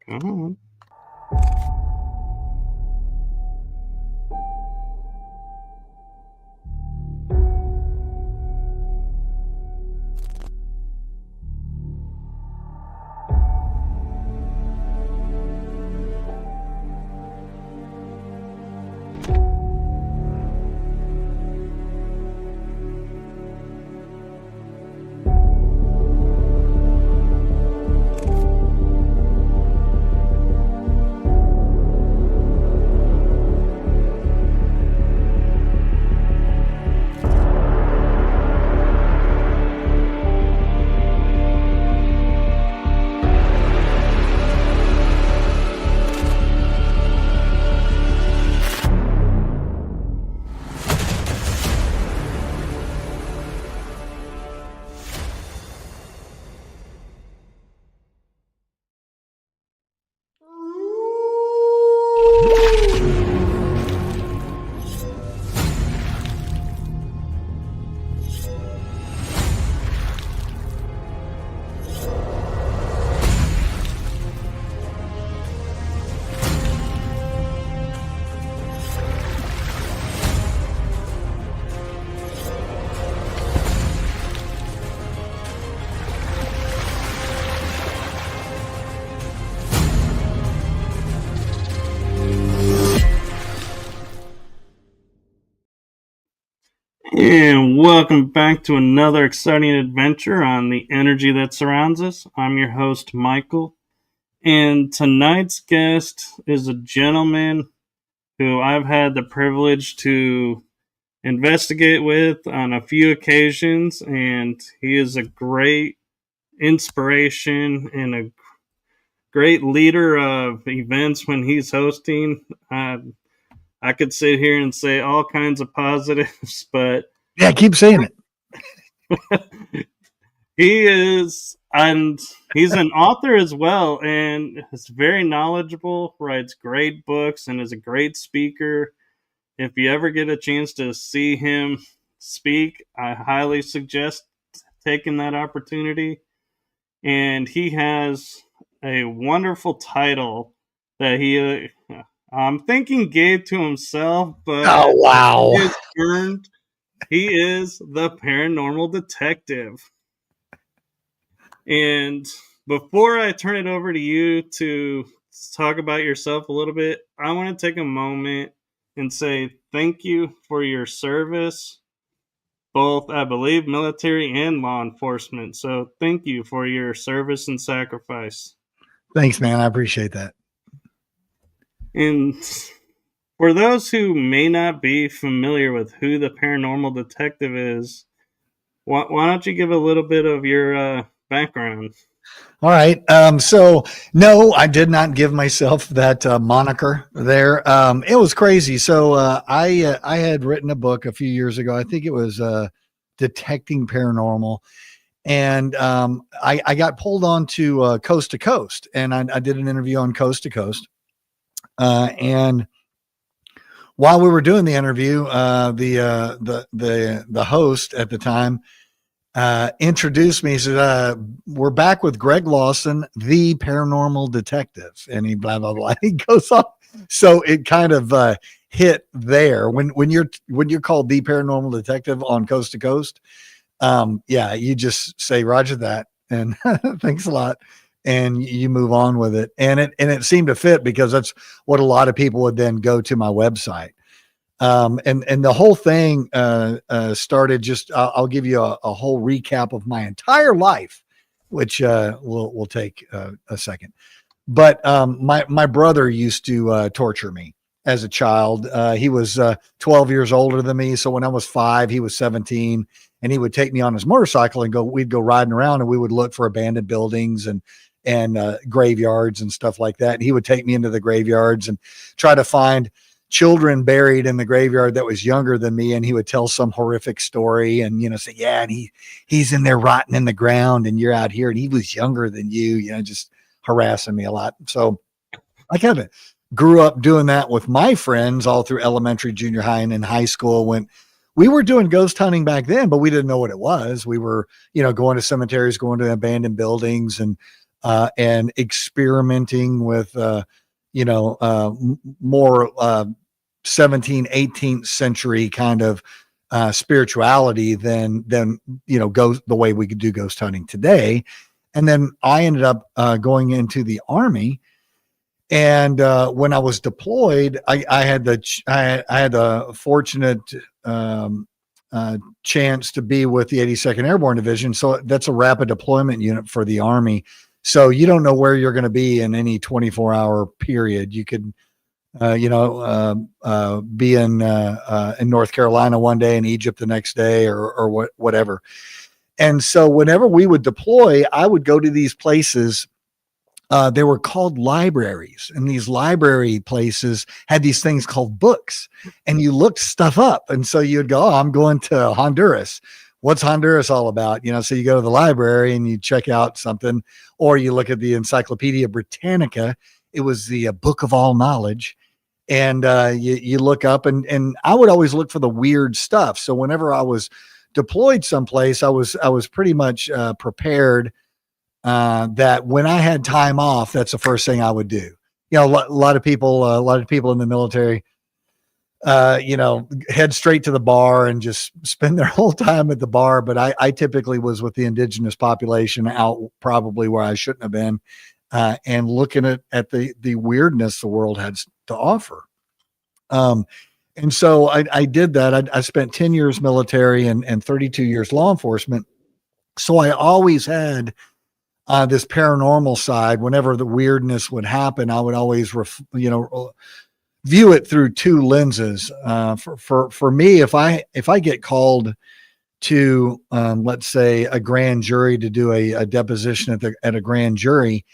Come on. And welcome back to another exciting adventure on the energy that surrounds us. I'm your host, Michael, and tonight's guest is a gentleman who I've had the privilege to investigate with on a few occasions, and he is a great inspiration and a great leader of events when he's hosting. I could sit here and say all kinds of positives, but yeah, keep saying it. He is, and he's an author as well, and is very knowledgeable, writes great books, and is a great speaker. If you ever get a chance to see him speak, I highly suggest taking that opportunity. And he has a wonderful title that he, I'm thinking gave to himself, but oh wow, it's earned. He is the Paranormal Detective. And before I turn it over to you to talk about yourself a little bit, I want to take a moment and say thank you for your service, both, I believe, military and law enforcement. So thank you for your service and sacrifice. Thanks, man. I appreciate that. And for those who may not be familiar with who the Paranormal Detective is, why don't you give a little bit of your background? All right. So no, I did not give myself that moniker there. It was crazy. So I had written a book a few years ago. I think it was Detecting Paranormal. And I got pulled on to Coast to Coast, and I did an interview on Coast to Coast. And while we were doing the interview, the host at the time introduced me. He said, "We're back with Greg Lawson, the Paranormal Detective," and he blah blah blah. He goes on. So it kind of hit there when you're called the Paranormal Detective on Coast to Coast. Yeah, you just say Roger that and thanks a lot, and you move on with it. And it seemed to fit because that's what a lot of people would then go to my website. And the whole thing started just, I'll give you a whole recap of my entire life, which will take a second. But my brother used to torture me as a child. He was 12 years older than me. So when I was 5, he was 17, and he would take me on his motorcycle and we'd go riding around, and we would look for abandoned buildings and graveyards and stuff like that. And he would take me into the graveyards and try to find children buried in the graveyard that was younger than me, and he would tell some horrific story and say, yeah, and he's in there rotting in the ground, and you're out here, and he was younger than you, just harassing me a lot. So I kind of grew up doing that with my friends all through elementary, junior high, and in high school when we were doing ghost hunting back then, but we didn't know what it was. We were, going to cemeteries, going to abandoned buildings, and and experimenting with, more 17th, 18th century kind of spirituality than ghost, the way we could do ghost hunting today. And then I ended up going into the Army. And when I was deployed, I had the fortunate chance to be with the 82nd Airborne Division. So that's a rapid deployment unit for the Army. So you don't know where you're going to be in any 24-hour period. You could, be in North Carolina one day and Egypt the next day, or whatever. And so whenever we would deploy, I would go to these places. They were called libraries, and these library places had these things called books, and you looked stuff up. And so you'd go, I'm going to Honduras. What's Honduras all about? So you go to the library and you check out something, or you look at the Encyclopedia Britannica. It was the book of all knowledge. And you look up, and I would always look for the weird stuff. So whenever I was deployed someplace, I was pretty much prepared that when I had time off, that's the first thing I would do. A lot of people in the military, head straight to the bar and just spend their whole time at the bar. But I typically was with the indigenous population, out probably where I shouldn't have been, and looking at the weirdness the world had to offer. And so I did that. I spent 10 years military and 32 years law enforcement. So I always had this paranormal side. Whenever the weirdness would happen, I would always, view it through two lenses. For me, if I get called to, let's say, a grand jury to do a deposition at a grand jury,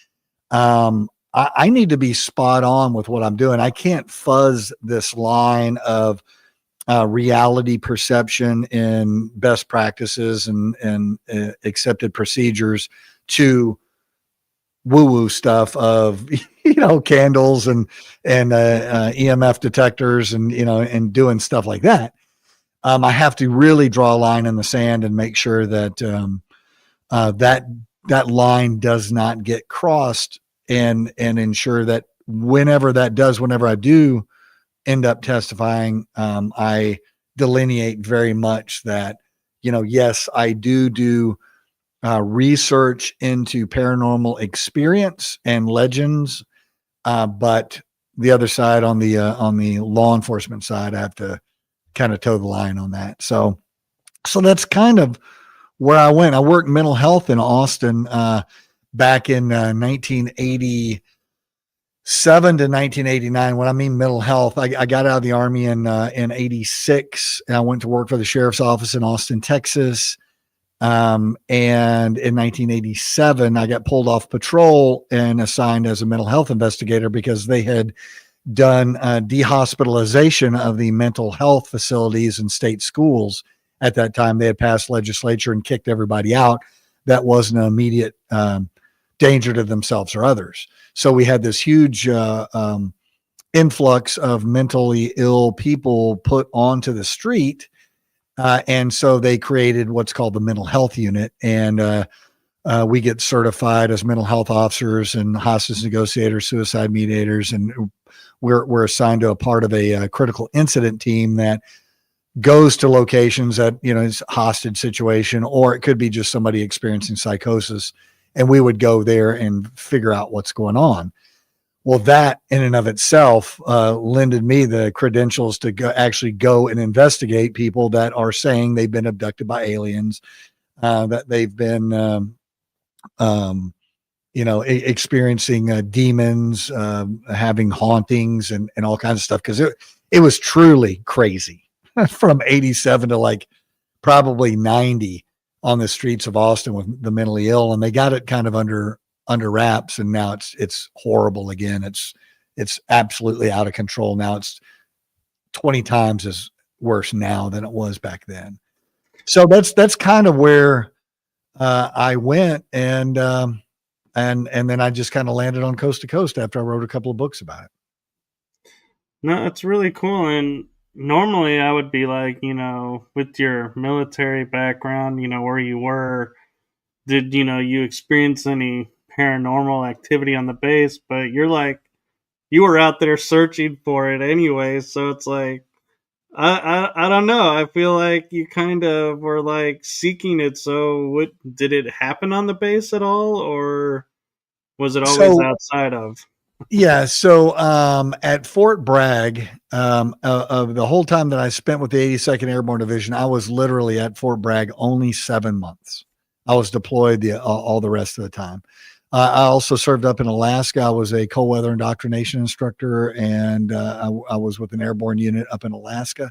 I need to be spot on with what I'm doing. I can't fuzz this line of reality perception in best practices and accepted procedures to woo-woo stuff of candles and EMF detectors and doing stuff like that. I have to really draw a line in the sand and make sure that that line does not get crossed, and ensure that whenever I do end up testifying, I delineate very much that, yes, I do research into paranormal experience and legends, but the other side, on the law enforcement side, I have to kind of toe the line on that. So that's kind of where I went. I worked mental health in Austin back in 1987 to 1989. When I mean mental health, I got out of the Army in 86, and I went to work for the sheriff's office in Austin, Texas. And in 1987, I got pulled off patrol and assigned as a mental health investigator because they had done dehospitalization of the mental health facilities in state schools. At that time, they had passed legislature and kicked everybody out that wasn't an immediate danger to themselves or others. So we had this huge influx of mentally ill people put onto the street. And so they created what's called the mental health unit. And we get certified as mental health officers and hostage negotiators, suicide mediators. And we're assigned to a part of a critical incident team that goes to locations that, is a hostage situation, or it could be just somebody experiencing psychosis. And we would go there and figure out what's going on. Well, that in and of itself lended me the credentials to actually go and investigate people that are saying they've been abducted by aliens, that they've been, experiencing demons, having hauntings and all kinds of stuff. Because it was truly crazy from 87 to like probably 90 on the streets of Austin with the mentally ill, and they got it kind of under wraps, and now it's horrible again. It's absolutely out of control now. It's 20 times as worse now than it was back then. So that's kind of where I went, and then I just kind of landed on Coast to Coast after I wrote a couple of books about it. No, it's really cool. And normally I would be like, with your military background, where you were, did you experience any paranormal activity on the base, but you're like, you were out there searching for it anyway. So it's like, I don't know. I feel like you kind of were like seeking it. So what did it happen on the base at all, or was it always So outside of? yeah, so at Fort Bragg, the whole time that I spent with the 82nd Airborne Division, I was literally at Fort Bragg only 7 months. I was deployed all the rest of the time. I also served up in Alaska. I was a cold weather indoctrination instructor, and I was with an airborne unit up in Alaska.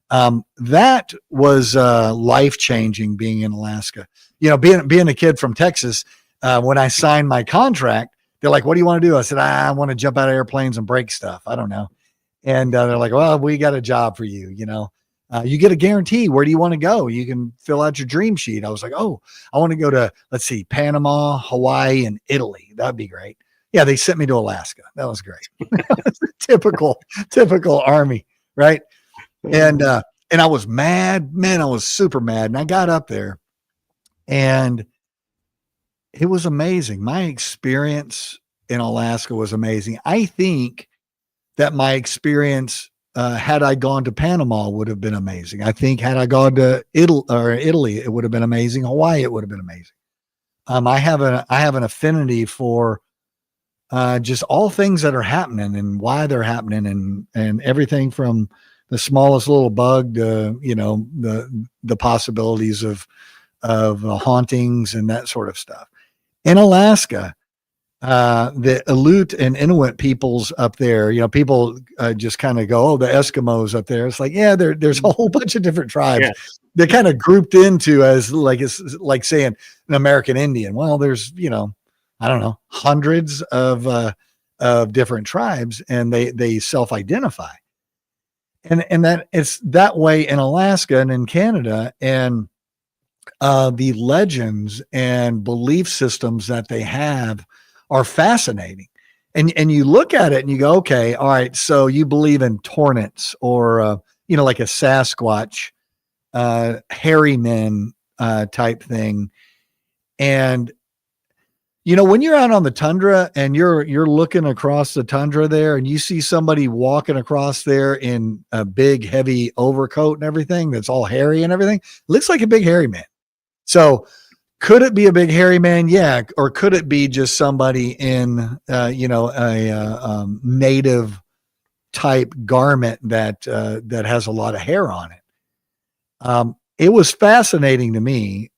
That was life changing being in Alaska. You know, being a kid from Texas, when I signed my contract, they're like, "What do you want to do?" I said, "I want to jump out of airplanes and break stuff. I don't know." And they're like, "Well, we got a job for you. You know, you get a guarantee. Where do you want to go? You can fill out your dream sheet." I was like, "Oh, I want to go to, let's see, Panama, Hawaii, and Italy. That'd be great." Yeah, they sent me to Alaska. That was great. typical Army, right? And I was mad, man. I was super mad. And I got up there, and it was amazing. My experience in Alaska was amazing. I think that my experience, had I gone to Panama, would have been amazing. I think had I gone to Italy, it would have been amazing. Hawaii, it would have been amazing. I have an affinity for just all things that are happening and why they're happening, and everything from the smallest little bug to, you know, the possibilities of hauntings and that sort of stuff. In Alaska, the Aleut and Inuit peoples up there, you know, people just kind of go, "Oh, the Eskimos up there." It's like, yeah, there's a whole bunch of different tribes. Yes. They're kind of grouped into as like, it's like saying an American Indian. Well, there's, you know, I don't know, hundreds of different tribes, and they self-identify. And that it's that way in Alaska and in Canada. And the legends and belief systems that they have are fascinating. And you look at it and you go, okay, all right, so you believe in tornants, or you know, like a Sasquatch, hairy men type thing. And you know, when you're out on the tundra and you're looking across the tundra there, and you see somebody walking across there in a big heavy overcoat and everything that's all hairy and everything, looks like a big hairy man. So could it be a big hairy man? Yeah. Or could it be just somebody in, you know, a native type garment that has a lot of hair on it? It was fascinating to me.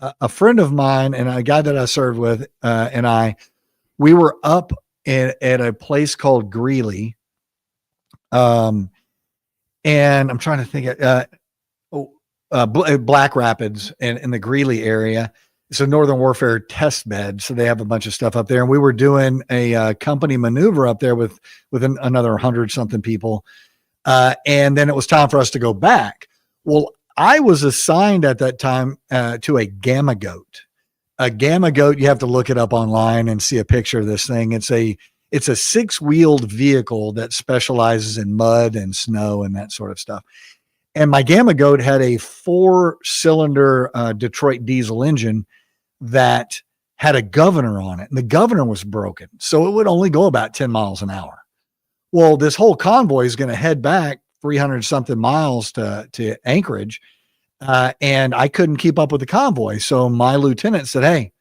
A friend of mine and a guy that I served with, we were up at a place called Greeley. And I'm trying to think, Black Rapids in the Greeley area. It's a Northern Warfare test bed. So they have a bunch of stuff up there. And we were doing a company maneuver up there with another 100 something people. And then it was time for us to go back. Well, I was assigned at that time to a gamma goat. A gamma goat, you have to look it up online and see a picture of this thing. It's a 6-wheeled vehicle that specializes in mud and snow and that sort of stuff. And my gamma goat had a 4-cylinder Detroit diesel engine that had a governor on it, and the governor was broken. So it would only go about 10 miles an hour. Well, this whole convoy is going to head back 300 something miles to Anchorage. And I couldn't keep up with the convoy. So my lieutenant said, "Hey,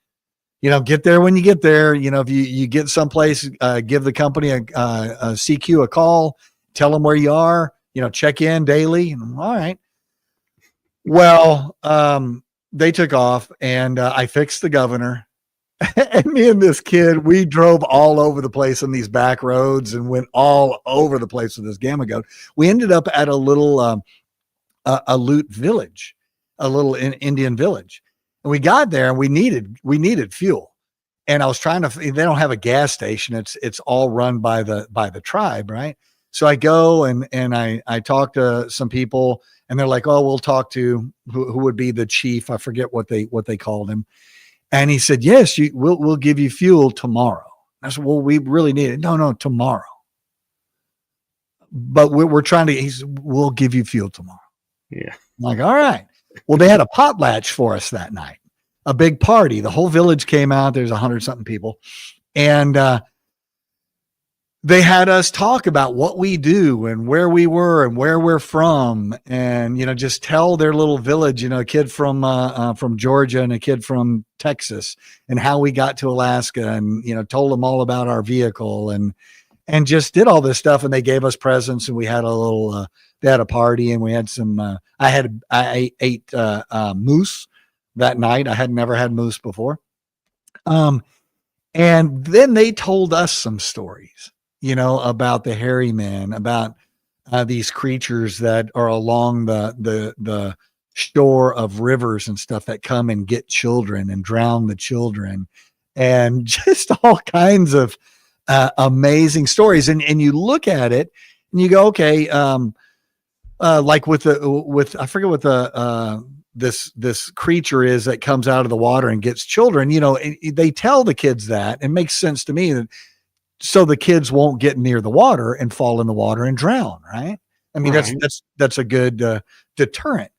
you know, get there when you get there. You know, if you get someplace, give the company a CQ a call, tell them where you are, you know, check in daily." And I'm, all right. Well, they took off, and I fixed the governor. And me and this kid, we drove all over the place on these back roads and went all over the place with this gamma goat. We ended up at a little Aleut village, a little Indian village. And we got there and we needed fuel. And I was trying to, they don't have a gas station. It's all run by the tribe. Right. So I go and I talk to some people, and they're like, "Oh, we'll talk to who would be the chief." I forget what they called him. And he said, "Yes, we'll give you fuel tomorrow." I said, "Well, we really need it." No, tomorrow. But we're trying to, he said, "We'll give you fuel tomorrow." Yeah. I'm like, all right. Well, they had a potlatch for us that night. a big party. The whole village came out. There's 100 something people. And, they had us talk about what we do and where we were and where we're from, and just tell their little village, a kid from Georgia and a kid from Texas, and how we got to Alaska, and told them all about our vehicle, and just did all this stuff. And they gave us presents, and we had a little they had a party, and we had some I ate moose that night. I had never had moose before. And then they told us some stories, about the hairy men, about these creatures that are along the shore of rivers and stuff, that come and get children and drown the children, and just all kinds of amazing stories. And you look at it and you go, okay, like with I forget what this creature is that comes out of the water and gets children. They tell the kids that. It makes sense to me that, so the kids won't get near the water and fall in the water and drown, right? I mean, right. That's a good deterrent.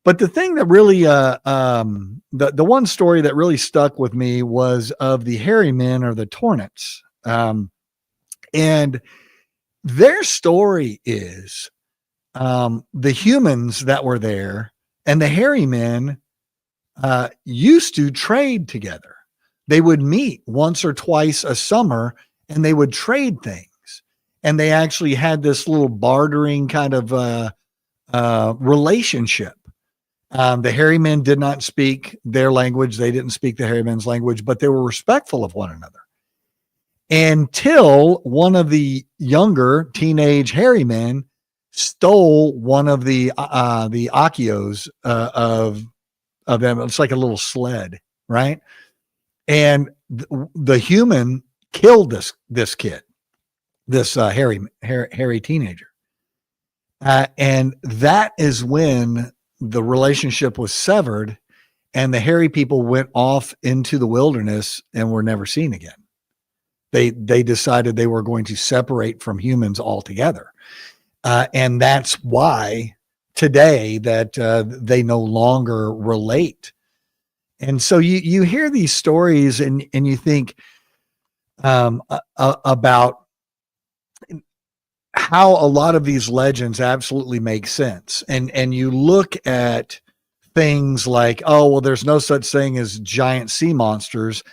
But the thing that really, the one story that really stuck with me was of the hairy men, or the Tornets. And their story is the humans that were there and the hairy men used to trade together. They would meet once or twice a summer, and they would trade things. And they actually had this little bartering kind of relationship. The hairy men did not speak their language. They didn't speak the hairy men's language, but they were respectful of one another. Until one of the younger teenage hairy men stole one of the Akios of them. It's like a little sled, right? And the human killed this kid, this hairy teenager. And that is when the relationship was severed, and the hairy people went off into the wilderness and were never seen again. They decided they were going to separate from humans altogether. And that's why today that they no longer relate. And so you hear these stories and you think about how a lot of these legends absolutely make sense. And you look at things like, oh, well, there's no such thing as giant sea monsters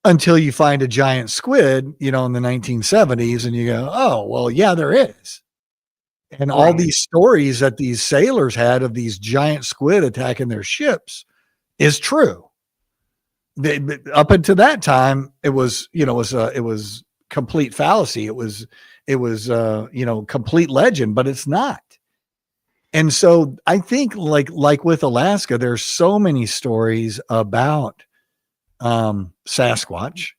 until you find a giant squid, in the 1970s, and you go, oh, well, yeah, there is. And all these stories that these sailors had of these giant squid attacking their ships is true. Up until that time, it was complete fallacy. It was complete legend, but it's not. And so I think like with Alaska, there's so many stories about Sasquatch,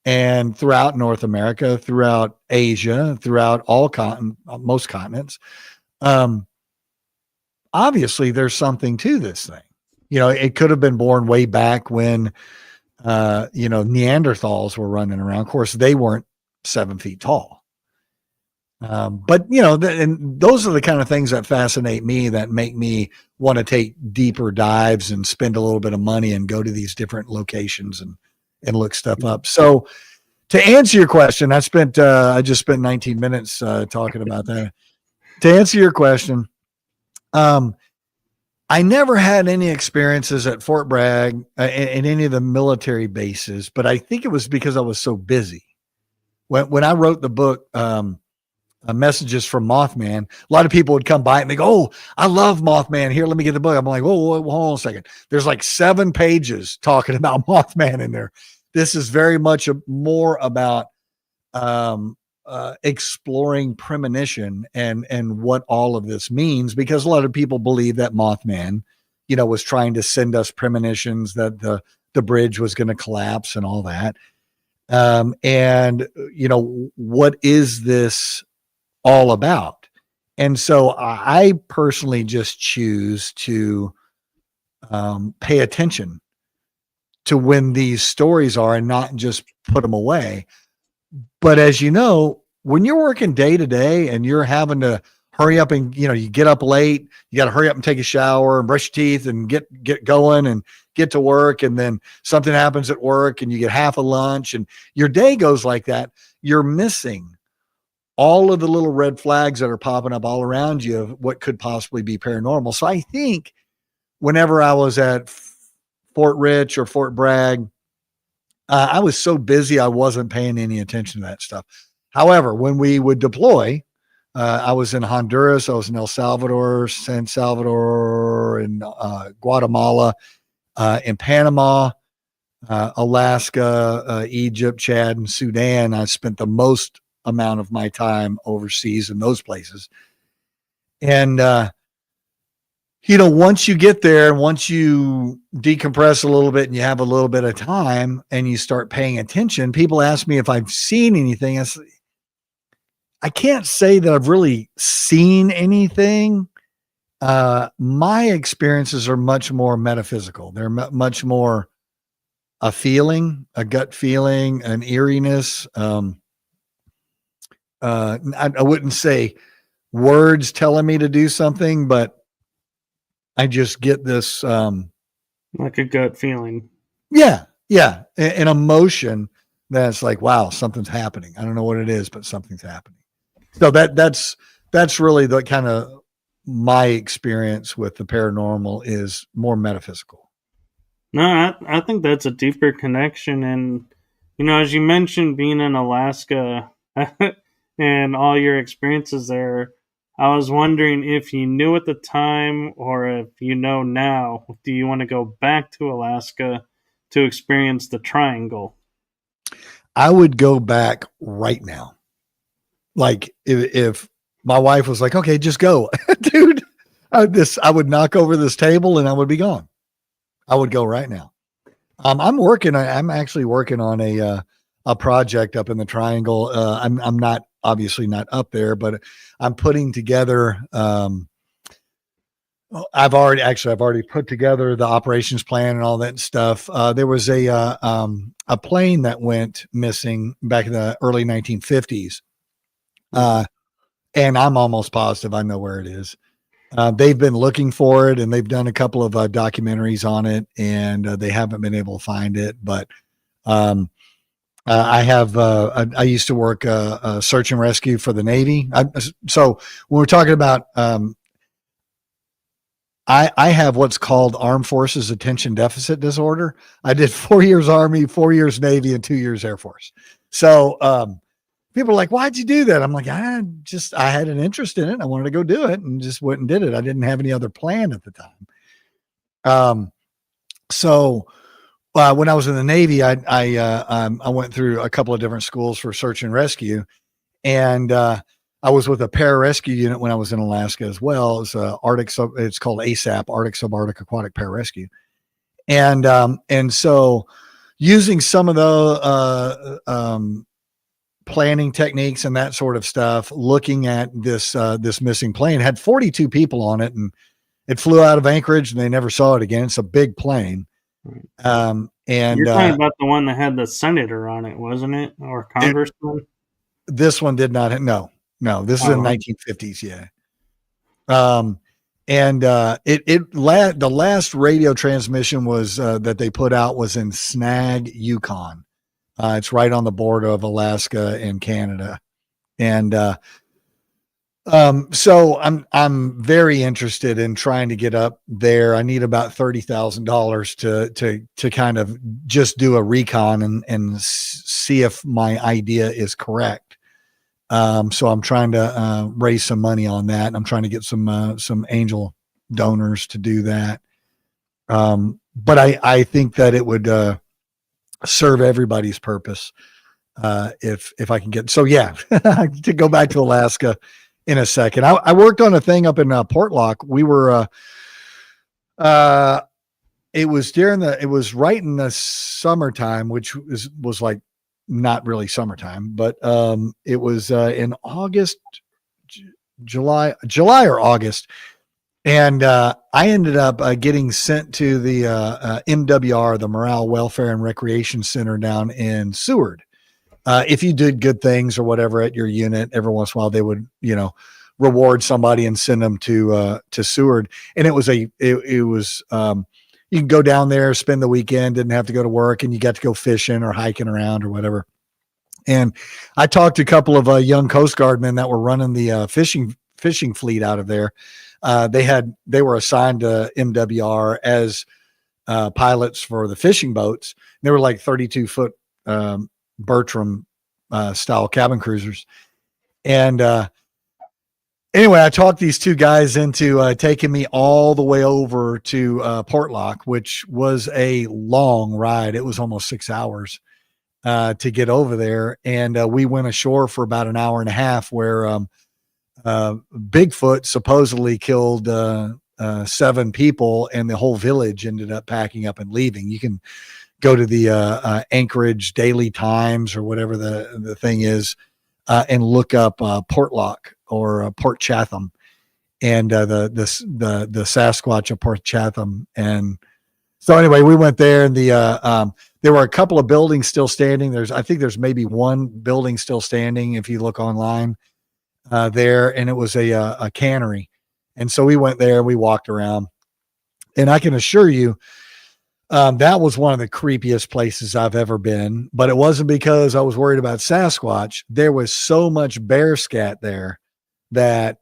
and throughout North America, throughout Asia, throughout most continents. Obviously there's something to this thing. It could have been born way back when, Neanderthals were running around. Of course, they weren't 7 feet tall. But and those are the kind of things that fascinate me, that make me want to take deeper dives and spend a little bit of money and go to these different locations and look stuff up. So to answer your question, I just spent 19 minutes talking about that. To answer your question, I never had any experiences at Fort Bragg in any of the military bases, but I think it was because I was so busy. When I wrote the book, Messages from Mothman, a lot of people would come by and they go, oh, I love Mothman. Here, let me get the book. I'm like, whoa, hold on a second. There's like 7 pages talking about Mothman in there. This is very much more about exploring premonition and what all of this means, because a lot of people believe that Mothman, was trying to send us premonitions that the bridge was going to collapse and all that. And what is this all about? And so I personally just choose to pay attention to when these stories are, and not just put them away. But as you know, when you're working day to day and you're having to hurry up and, you get up late, you got to hurry up and take a shower and brush your teeth and get going and get to work. And then something happens at work and you get half a lunch and your day goes like that. You're missing all of the little red flags that are popping up all around you of what could possibly be paranormal. So I think whenever I was at Fort Rich or Fort Bragg, I was so busy, I wasn't paying any attention to that stuff. However, when we would deploy, I was in Honduras, I was in El Salvador, San Salvador, in Guatemala, in Panama, Alaska, Egypt, Chad, and Sudan. I spent the most amount of my time overseas in those places. And, once you get there and once you decompress a little bit and you have a little bit of time and you start paying attention, people ask me if I've seen anything. I can't say that I've really seen anything. My experiences are much more metaphysical. They're much more a feeling, a gut feeling, an eeriness. I wouldn't say words telling me to do something, but I just get this, like a gut feeling. Yeah. An emotion that's like, wow, something's happening. I don't know what it is, but something's happening. So that's really the kind of my experience with the paranormal is more metaphysical. No, I think that's a deeper connection. And, as you mentioned being in Alaska and all your experiences there, I was wondering if you knew at the time or if you know now, do you want to go back to Alaska to experience the triangle? I would go back right now. Like if my wife was like, okay, just go, dude, I would knock over this table and I would be gone. I would go right now. I'm actually working on a project up in the triangle. I'm not obviously not up there, but I'm putting together, I've already put together the operations plan and all that stuff. There was a plane that went missing back in the early 1950s. And I'm almost positive I know where it is. They've been looking for it and they've done a couple of documentaries on it and they haven't been able to find it. But I used to work search and rescue for the Navy. So when we're talking about, I have what's called Armed Forces Attention Deficit Disorder. I did 4 years Army, 4 years Navy, and 2 years Air Force. So people are like, why'd you do that? I'm like, I had an interest in it. I wanted to go do it and just went and did it. I didn't have any other plan at the time. So when I was in the Navy, I went through a couple of different schools for search and rescue. And I was with a pararescue unit when I was in Alaska as well. It's it's called ASAP, Arctic Subarctic Aquatic Pararescue. And so using some of the planning techniques and that sort of stuff, looking at this missing plane, had 42 people on it, and it flew out of Anchorage and they never saw it again. It's a big plane. And you're talking about the one that had the senator on it, wasn't it? Or congressman? This one did not. No, this is in 1950s. Yeah. The last radio transmission was that they put out was in Snag, Yukon. It's right on the border of Alaska and Canada. And so I'm very interested in trying to get up there. I need about $30,000 to kind of just do a recon and see if my idea is correct. So I'm trying to raise some money on that. And I'm trying to get some angel donors to do that. But I think that it would serve everybody's purpose if I can get. So yeah, to go back to Alaska in a second. I worked on a thing up in Portlock. We were it was right in the summertime, which was like not really summertime, but it was in August, July or August. And I ended up getting sent to the MWR, the Morale, Welfare, and Recreation Center down in Seward. If you did good things or whatever at your unit, every once in a while they would, reward somebody and send them to Seward. And it was you can go down there, spend the weekend, didn't have to go to work, and you got to go fishing or hiking around or whatever. And I talked to a couple of young Coast Guard men that were running the fishing fleet out of there. They were assigned to MWR as pilots for the fishing boats. They were like 32-foot Bertram style cabin cruisers. And anyway, I talked these two guys into taking me all the way over to Portlock, which was a long ride. It was almost 6 hours to get over there. And we went ashore for about an hour and a half where Bigfoot supposedly killed 7 people, and the whole village ended up packing up and leaving. You can go to the Anchorage Daily Times or whatever the thing is and look up Portlock or Port Chatham and the Sasquatch of Port Chatham. And so anyway, we went there, and there were a couple of buildings still standing. I think there's maybe one building still standing if you look online there, and it was a cannery. And so we went there, we walked around, and I can assure you that was one of the creepiest places I've ever been. But it wasn't because I was worried about Sasquatch. There was so much bear scat there that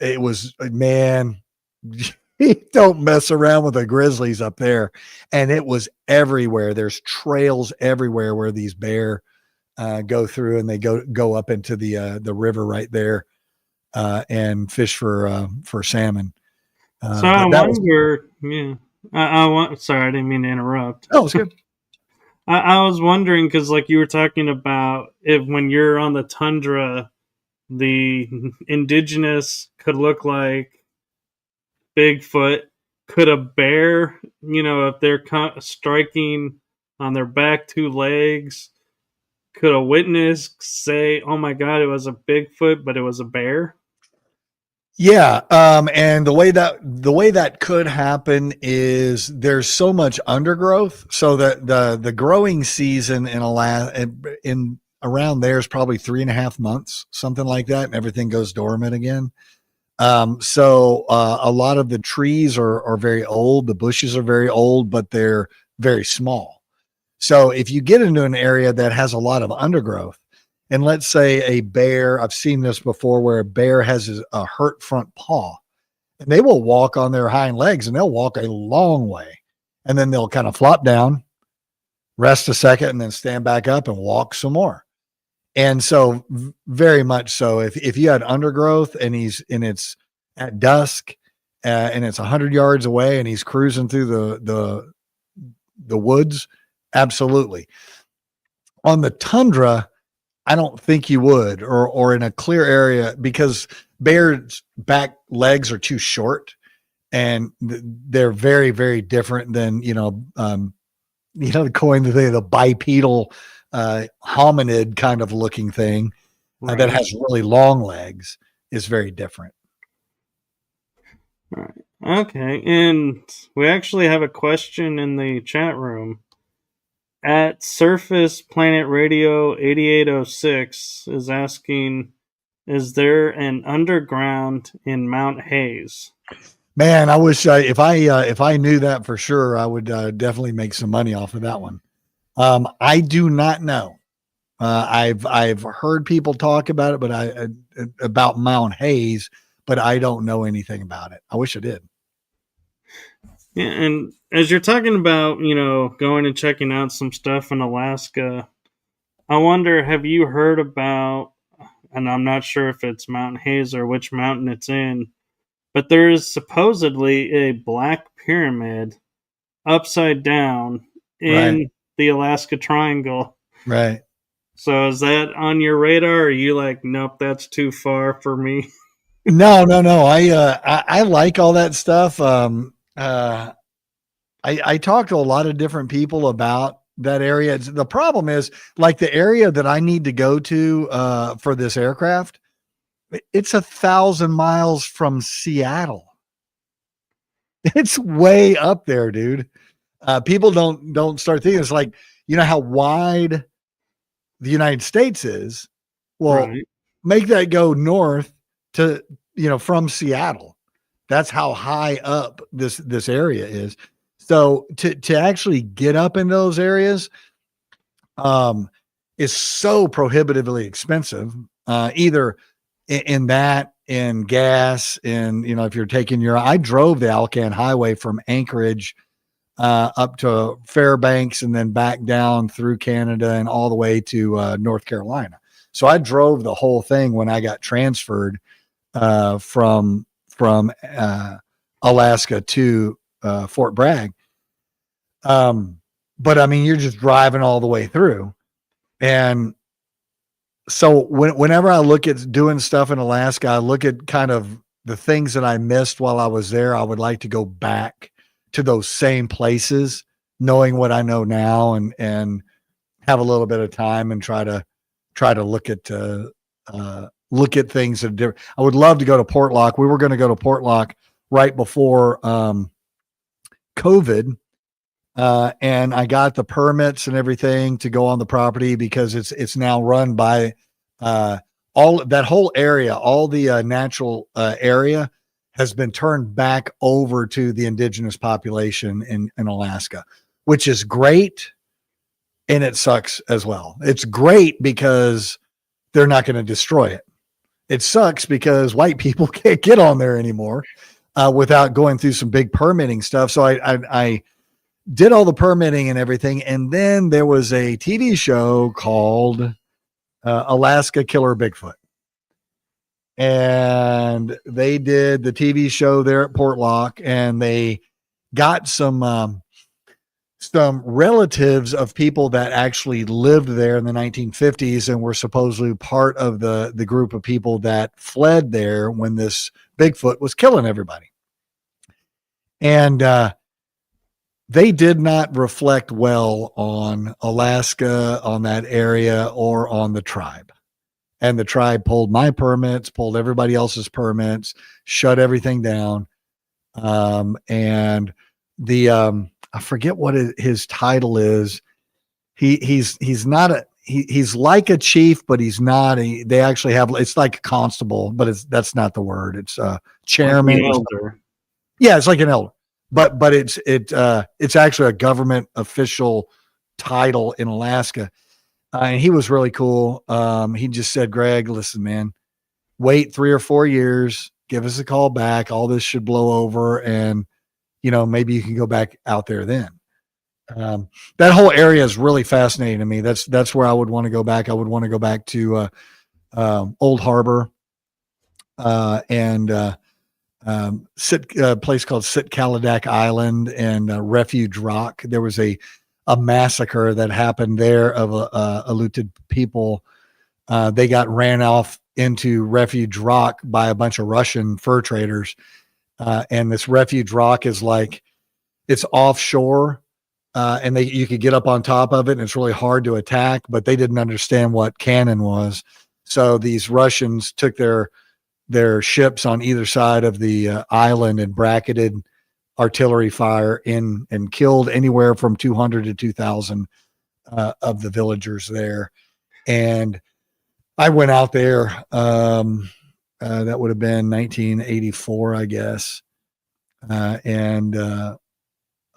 it was, man, don't mess around with the grizzlies up there. And it was everywhere. There's trails everywhere where these bear go through, and they go up into the river right there and fish for salmon. So I wonder, I want. Sorry, I didn't mean to interrupt. Oh, it's good. I was wondering because, like, you were talking about when you're on the tundra, the indigenous could look like Bigfoot. Could a bear, if they're striking on their back 2 legs, could a witness say, "Oh my God, it was a Bigfoot, but it was a bear"? Yeah, and the way that could happen is there's so much undergrowth, so that the growing season in around there is probably 3.5 months, something like that, and everything goes dormant again. So a lot of the trees are very old, the bushes are very old, but they're very small. So if you get into an area that has a lot of undergrowth, and let's say a bear, I've seen this before where a bear has a hurt front paw, and they will walk on their hind legs, and they'll walk a long way, and then they'll kind of flop down, rest a second, and then stand back up and walk some more. And so very much so, if you had undergrowth and it's at dusk and it's 100 yards away and he's cruising through the woods, absolutely. On the tundra, I don't think you would, or in a clear area, because bears' back legs are too short, and they're very, very different than coin the thing, the bipedal hominid kind of looking thing that has really long legs is very different. All right. Okay, and we actually have a question in the chat room. At Surface Planet Radio 8806 is asking, is there an underground in Mount Hayes? Man, I wish if I knew that for sure, I would definitely make some money off of that one. I do not know. I've heard people talk about it, but about Mount Hayes, but I don't know anything about it. I wish I did. Yeah, and as you're talking about, going and checking out some stuff in Alaska, I wonder, have you heard about, and I'm not sure if it's Mount Hayes or which mountain it's in, but there is supposedly a black pyramid upside down in the Alaska Triangle. Right. So is that on your radar? Or are you like, nope, that's too far for me? No. I like all that stuff. I talk to a lot of different people about that area. The problem is, like, the area that I need to go to for this aircraft, it's 1,000 miles from Seattle. It's way up there, dude. People don't start thinking, it's like, how wide the United States is. Well, make that go north to, from Seattle. That's how high up this area is. So to actually get up in those areas is so prohibitively expensive. Either in gas, and if you're taking I drove the Alcan Highway from Anchorage up to Fairbanks and then back down through Canada and all the way to North Carolina. So I drove the whole thing when I got transferred from Alaska to Fort Bragg. But I mean, you're just driving all the way through. And so whenever I look at doing stuff in Alaska, I look at kind of the things that I missed while I was there. I would like to go back to those same places, knowing what I know now, and have a little bit of time and try to look at things that are different. I would love to go to Portlock. We were going to go to Portlock right before COVID. And I got the permits and everything to go on the property because it's now run by all that whole area, all the natural area has been turned back over to the indigenous population in Alaska, which is great. And it sucks as well. It's great because they're not going to destroy it. It sucks because white people can't get on there anymore without going through some big permitting stuff. So I did all the permitting and everything. And then there was a TV show called Alaska Killer Bigfoot. And they did the TV show there at Portlock, and they got some relatives of people that actually lived there in the 1950s and were supposedly part of the group of people that fled there when this Bigfoot was killing everybody. And they did not reflect well on Alaska, on that area, or on the tribe. And the tribe pulled my permits, pulled everybody else's permits, shut everything down. And the I forget what his title is. He's not he's like a chief, but he's not. They actually have, it's like a constable, but that's not the word. It's chairman. Like an elder. Yeah, it's like an elder, but it's actually a government official title in Alaska. And he was really cool. He just said, Greg, listen, man, wait 3 or 4 years, give us a call back. All this should blow over, and maybe you can go back out there then. That whole area is really fascinating to me. That's where I would want to go back. I would want to go back to Old Harbor and a place called Sitkaladak Island and Refuge Rock. There was a massacre that happened there of Aleut people. They got ran off into Refuge Rock by a bunch of Russian fur traders. And this Refuge Rock is like, it's offshore, and you could get up on top of it, and it's really hard to attack, but they didn't understand what cannon was. So these Russians took their ships on either side of the island and bracketed artillery fire in and killed anywhere from 200 to 2,000 of the villagers there. And I went out there. That would have been 1984, I guess. And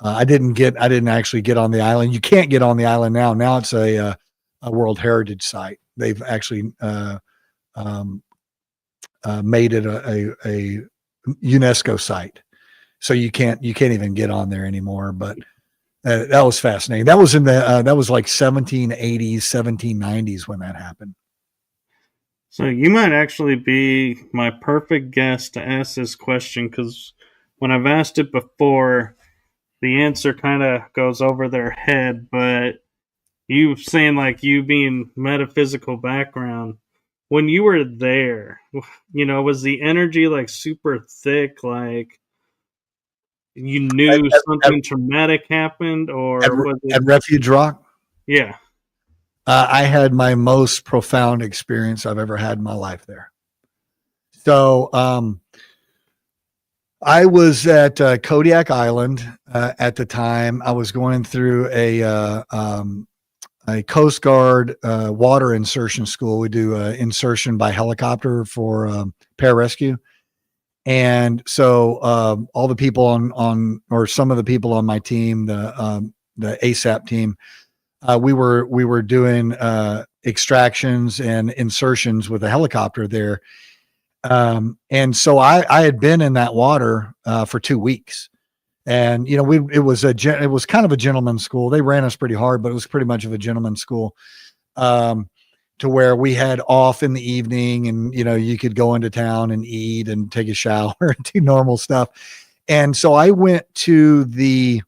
I didn't actually get on the island. You can't get on the island now. Now it's a World Heritage Site. They've actually made it a UNESCO site. So you can't even get on there anymore. But that was fascinating. That was that was like 1780s, 1790s when that happened. So you might actually be my perfect guest to ask this question, because when I've asked it before, the answer kind of goes over their head. But you saying, like, you being metaphysical background, when you were there, was the energy like super thick, like you knew something traumatic happened, or was it at Refuge Rock? Yeah. I had my most profound experience I've ever had in my life there. So I was at Kodiak Island at the time. I was going through a a Coast Guard water insertion school. We do insertion by helicopter for pararescue. And so all the people on or some of the people on my team, the ASAP team, we were doing extractions and insertions with a helicopter there. And so I had been in that water for 2 weeks. And it was kind of a gentleman's school. They ran us pretty hard, but it was pretty much of a gentleman's school, to where we had off in the evening, and you could go into town and eat and take a shower and do normal stuff. And so I went to the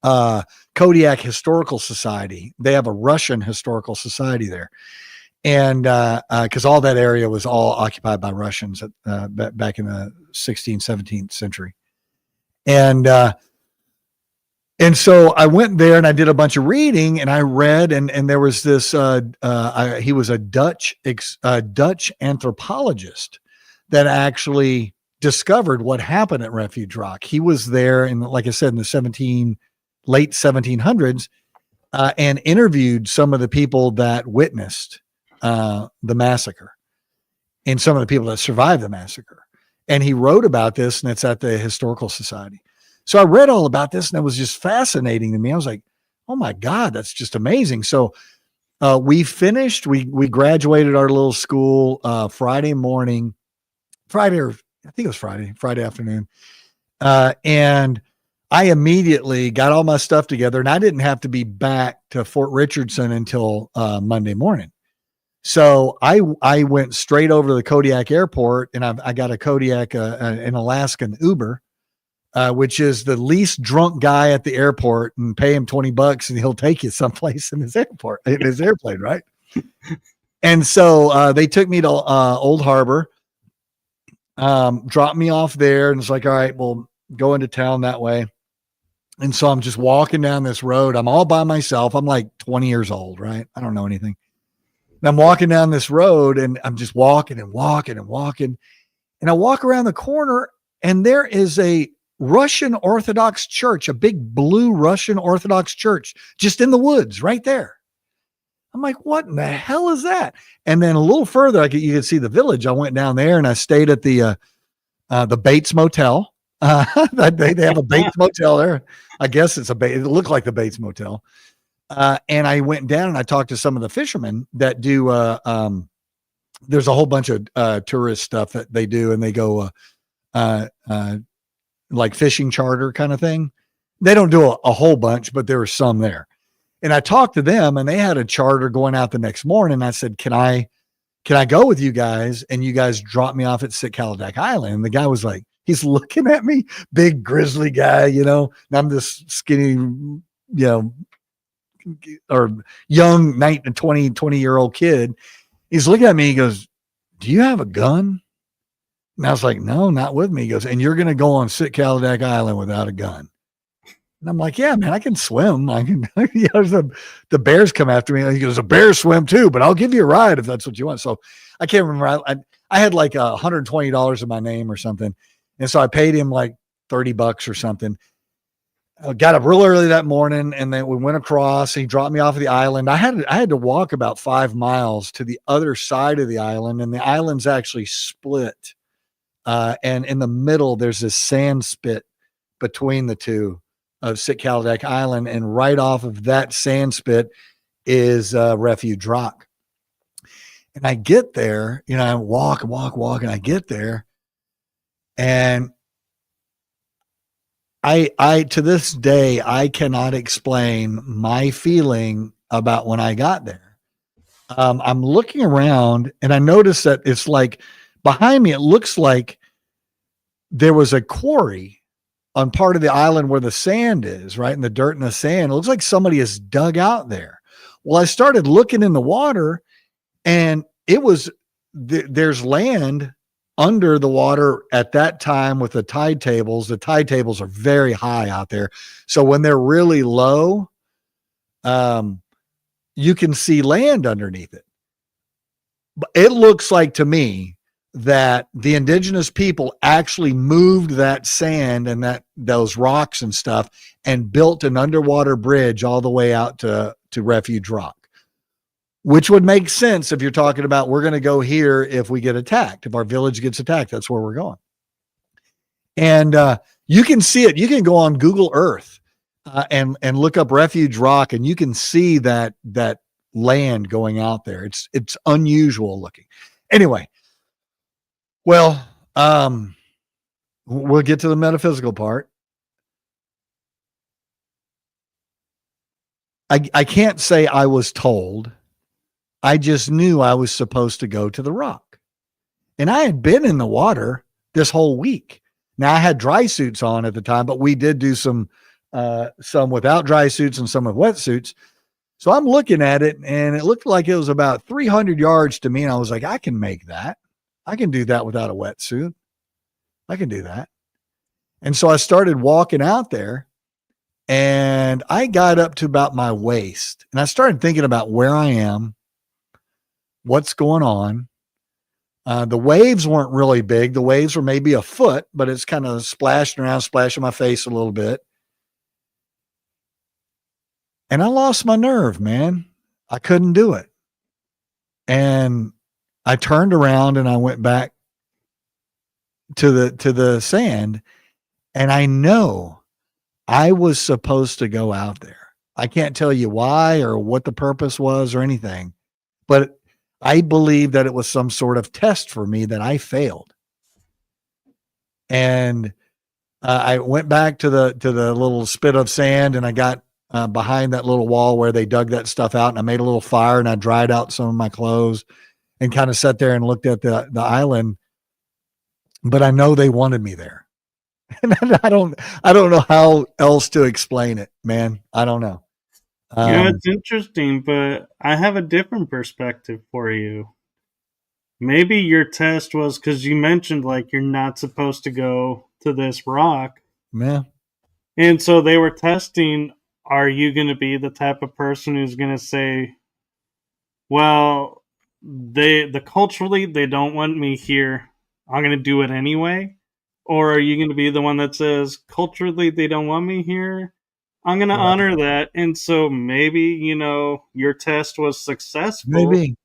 Kodiak Historical Society. They have a Russian historical society there, and because all that area was all occupied by Russians back in the 16th, 17th century. And so I went there and I did a bunch of reading, and I read, and there was this, he was a Dutch anthropologist that actually discovered what happened at Refuge Rock. He was there in, like I said, in the late 1700s, and interviewed some of the people that witnessed the massacre and some of the people that survived the massacre. And he wrote about this, and it's at the Historical Society. So I read all about this, and it was just fascinating to me. I was like, oh my God, that's just amazing. So we finished, we graduated our little school Friday morning, Friday afternoon. And I immediately got all my stuff together, and I didn't have to be back to Fort Richardson until Monday morning. So I went straight over to the Kodiak airport, and I got a Kodiak, an Alaskan Uber, which is the least drunk guy at the airport, and pay him $20 and he'll take you someplace in his airplane. Right. And so they took me to Old Harbor, dropped me off there, and it's like, all right, well, go into town that way. And so I'm just walking down this road. I'm all by myself. I'm like 20 years old, right? I don't know anything. And I'm walking down this road, and I'm just walking and walking and walking. And I walk around the corner, and there is a Russian Orthodox church, a big blue Russian Orthodox church, just in the woods right there. I'm like, what in the hell is that? And then a little further, you could see the village. I went down there and I stayed at the Bates Motel. They have a Bates Motel there. I guess it looked like the Bates Motel. And I went down and I talked to some of the fishermen that do, there's a whole bunch of tourist stuff that they do, and they go like fishing charter kind of thing. They don't do a whole bunch, but there were some there. And I talked to them, and they had a charter going out the next morning. I said, can I go with you guys? And you guys drop me off at Sikaladak Island. And the guy was like, he's looking at me, big grizzly guy, and I'm this skinny, or young 20-year-old kid. He's looking at me. He goes, do you have a gun? And I was like, no, not with me. He goes, and you're going to go on Sikaladak Island without a gun? And I'm like, yeah, man, I can swim. I can, the bears come after me. He goes, the bears swim too, but I'll give you a ride if that's what you want. So I can't remember. I had like $120 in my name or something. And so I paid him like $30 or something. I got up real early that morning, and then we went across. He dropped me off of the island. I had to walk about 5 miles to the other side of the island, and the island's actually split. And in the middle, there's this sand spit between the two of Sikaladak Island. And right off of that sand spit is Refuge Rock. And I get there, I walk, and I get there. And I to this day, I cannot explain my feeling about when I got there. I'm looking around, and I noticed that it's like behind me, it looks like there was a quarry on part of the island where the sand is, right? And the dirt and the sand. It looks like somebody has dug out there. Well, I started looking in the water, and it was, there's land under the water at that time with the tide tables. The tide tables are very high out there. So when they're really low, you can see land underneath it. But it looks like to me that the indigenous people actually moved that sand and those rocks and stuff and built an underwater bridge all the way out to to Refuge Rock, which would make sense if you're talking about we're going to go here if we get attacked. If our village gets attacked, that's where we're going. And you can see it. You can go on Google Earth and look up Refuge Rock, and you can see that land going out there. It's unusual looking. Anyway, well, we'll get to the metaphysical part. I can't say I was told. I just knew I was supposed to go to the rock. And I had been in the water this whole week. Now, I had dry suits on at the time, but we did do some without dry suits and some with wetsuits. So I'm looking at it, and it looked like it was about 300 yards to me. And I was like, I can make that. I can do that without a wetsuit. I can do that. And so I started walking out there, and I got up to about my waist, and I started thinking about where I am, what's going on. The waves weren't really big. The waves were maybe a foot, but it's kind of splashing around, splashing my face a little bit. And I lost my nerve, man. I couldn't do it. And I turned around and I went back to the sand, and I know I was supposed to go out there. I can't tell you why or what the purpose was or anything, but I believe that it was some sort of test for me that I failed. And I went back to the little spit of sand, and I got behind that little wall where they dug that stuff out, and I made a little fire, and I dried out some of my clothes and kind of sat there and looked at the island. But I know they wanted me there. And I don't know how else to explain it, man. I don't know. Yeah, it's interesting, but I have a different perspective for you. Maybe your test was because you mentioned like you're not supposed to go to this rock. Yeah. And so they were testing, are you going to be the type of person who's going to say, well, culturally they don't want me here, I'm going to do it anyway? Or are you going to be the one that says, culturally they don't want me here, I'm going to honor that? And so maybe, your test was successful. Maybe.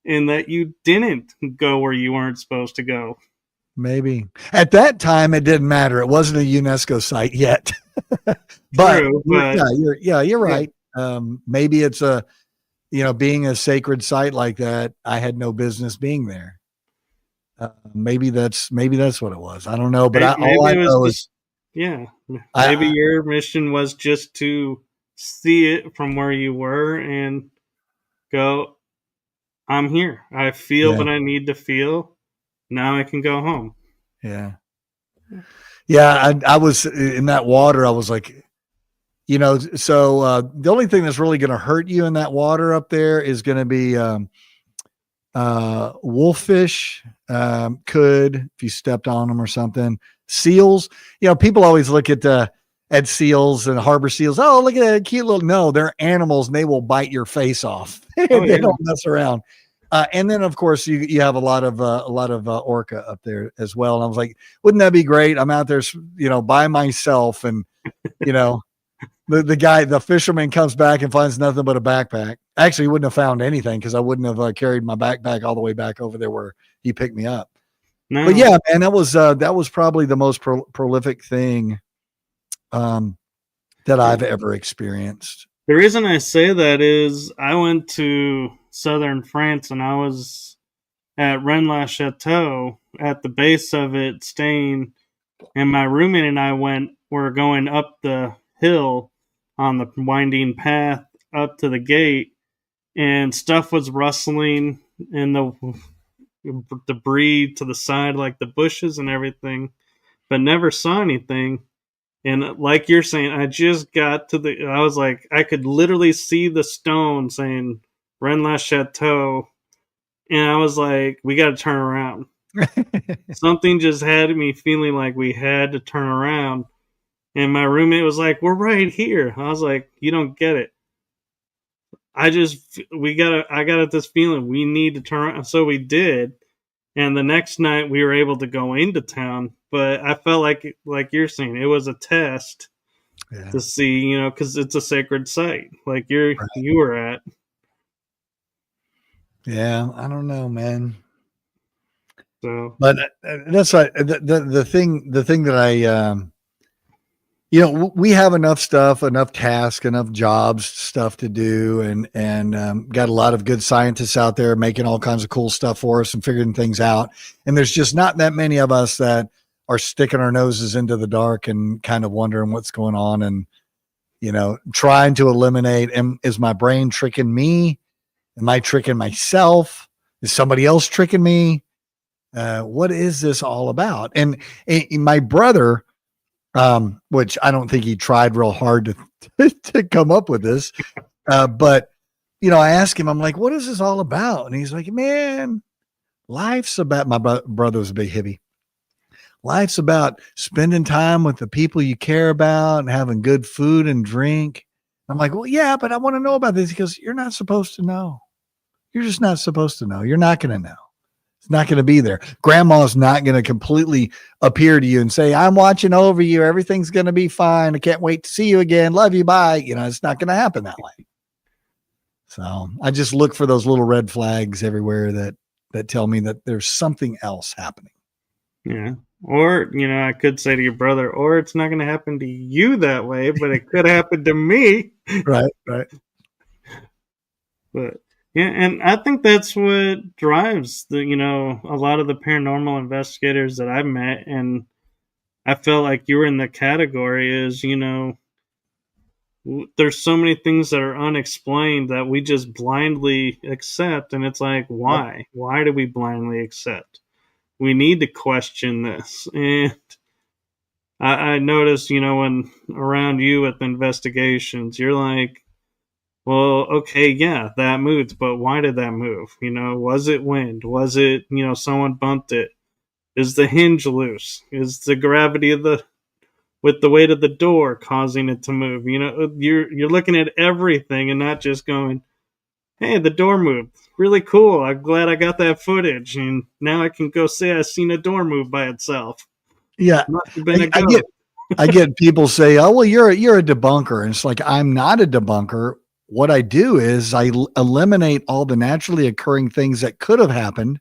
In that you didn't go where you weren't supposed to go. Maybe. At that time, it didn't matter. It wasn't a UNESCO site yet. But you're right. Yeah. Maybe it's being a sacred site like that, I had no business being there. Maybe that's what it was. I don't know, but maybe your mission was just to see it from where you were and go, I'm here. I feel what I need to feel. Now I can go home. Yeah. Yeah. I was in that water. I was like, so the only thing that's really going to hurt you in that water up there is going to be wolffish, could, if you stepped on them or something. Seals. People always look at seals and harbor seals. Oh, look at that cute little. No, they're animals, and they will bite your face off. They don't mess around. And then, of course, you have a lot of orca up there as well. And I was like, wouldn't that be great? I'm out there, by myself, and the fisherman comes back and finds nothing but a backpack. Actually, he wouldn't have found anything because I wouldn't have carried my backpack all the way back over there where he picked me up. No. But yeah, man, that was probably the most prolific thing that I've ever experienced. The reason I say that is I went to southern France, and I was at Rennes-le-Château at the base of it staying, and my roommate and I were going up the hill on the winding path up to the gate, and stuff was rustling in the debris to the side, like the bushes and everything, but never saw anything. And like you're saying, I just got to I was like, I could literally see the stone saying Rennes-le-Château, and I was like, we got to turn around. Something just had me feeling like we had to turn around. And my roommate was like, we're right here. I was like, you don't get it. I got this feeling we need to turn around. So we did. And the next night we were able to go into town, but I felt like you're saying, it was a test Yeah. to see, because it's a sacred site, like Right. you were at. Yeah. I don't know, man. So But that's right. The thing that we have enough stuff, enough tasks, enough jobs, stuff to do, and got a lot of good scientists out there making all kinds of cool stuff for us and figuring things out. And there's just not that many of us that are sticking our noses into the dark and kind of wondering what's going on, and trying to eliminate. Is my brain tricking me? Am I tricking myself? Is somebody else tricking me? What is this all about? And my brother, which I don't think he tried real hard to come up with this, but I asked him, I'm like, what is this all about? And he's like, man, life's about. My brother was a big hippie. Life's about spending time with the people you care about and having good food and drink. I'm like, well, yeah, but I want to know about this. Because you're not supposed to know. You're just not supposed to know. You're not going to know. It's not going to be there. Grandma's not going to completely appear to you and say, I'm watching over you. Everything's going to be fine. I can't wait to see you again. Love you. Bye. It's not going to happen that way. So I just look for those little red flags everywhere that tell me that there's something else happening. yeah. Or, I could say to your brother, or it's not going to happen to you that way, but it could happen to me. Right. But yeah, and I think that's what drives a lot of the paranormal investigators that I've met, and I felt like you were in the category is, there's so many things that are unexplained that we just blindly accept, and it's like, why? Yep. Why do we blindly accept? We need to question this. And I noticed, when around you with investigations, you're like, well, okay, yeah, that moved, but why did that move? Was it wind? Was it, someone bumped it? Is the hinge loose? Is the gravity of with the weight of the door causing it to move? You're looking at everything and not just going, hey, the door moved. Really cool. I'm glad I got that footage, and now I can go say I've seen a door move by itself. Yeah. Must have been a I ghost. I get people say, oh, well, you're a debunker. And it's like, I'm not a debunker. What I do is I eliminate all the naturally occurring things that could have happened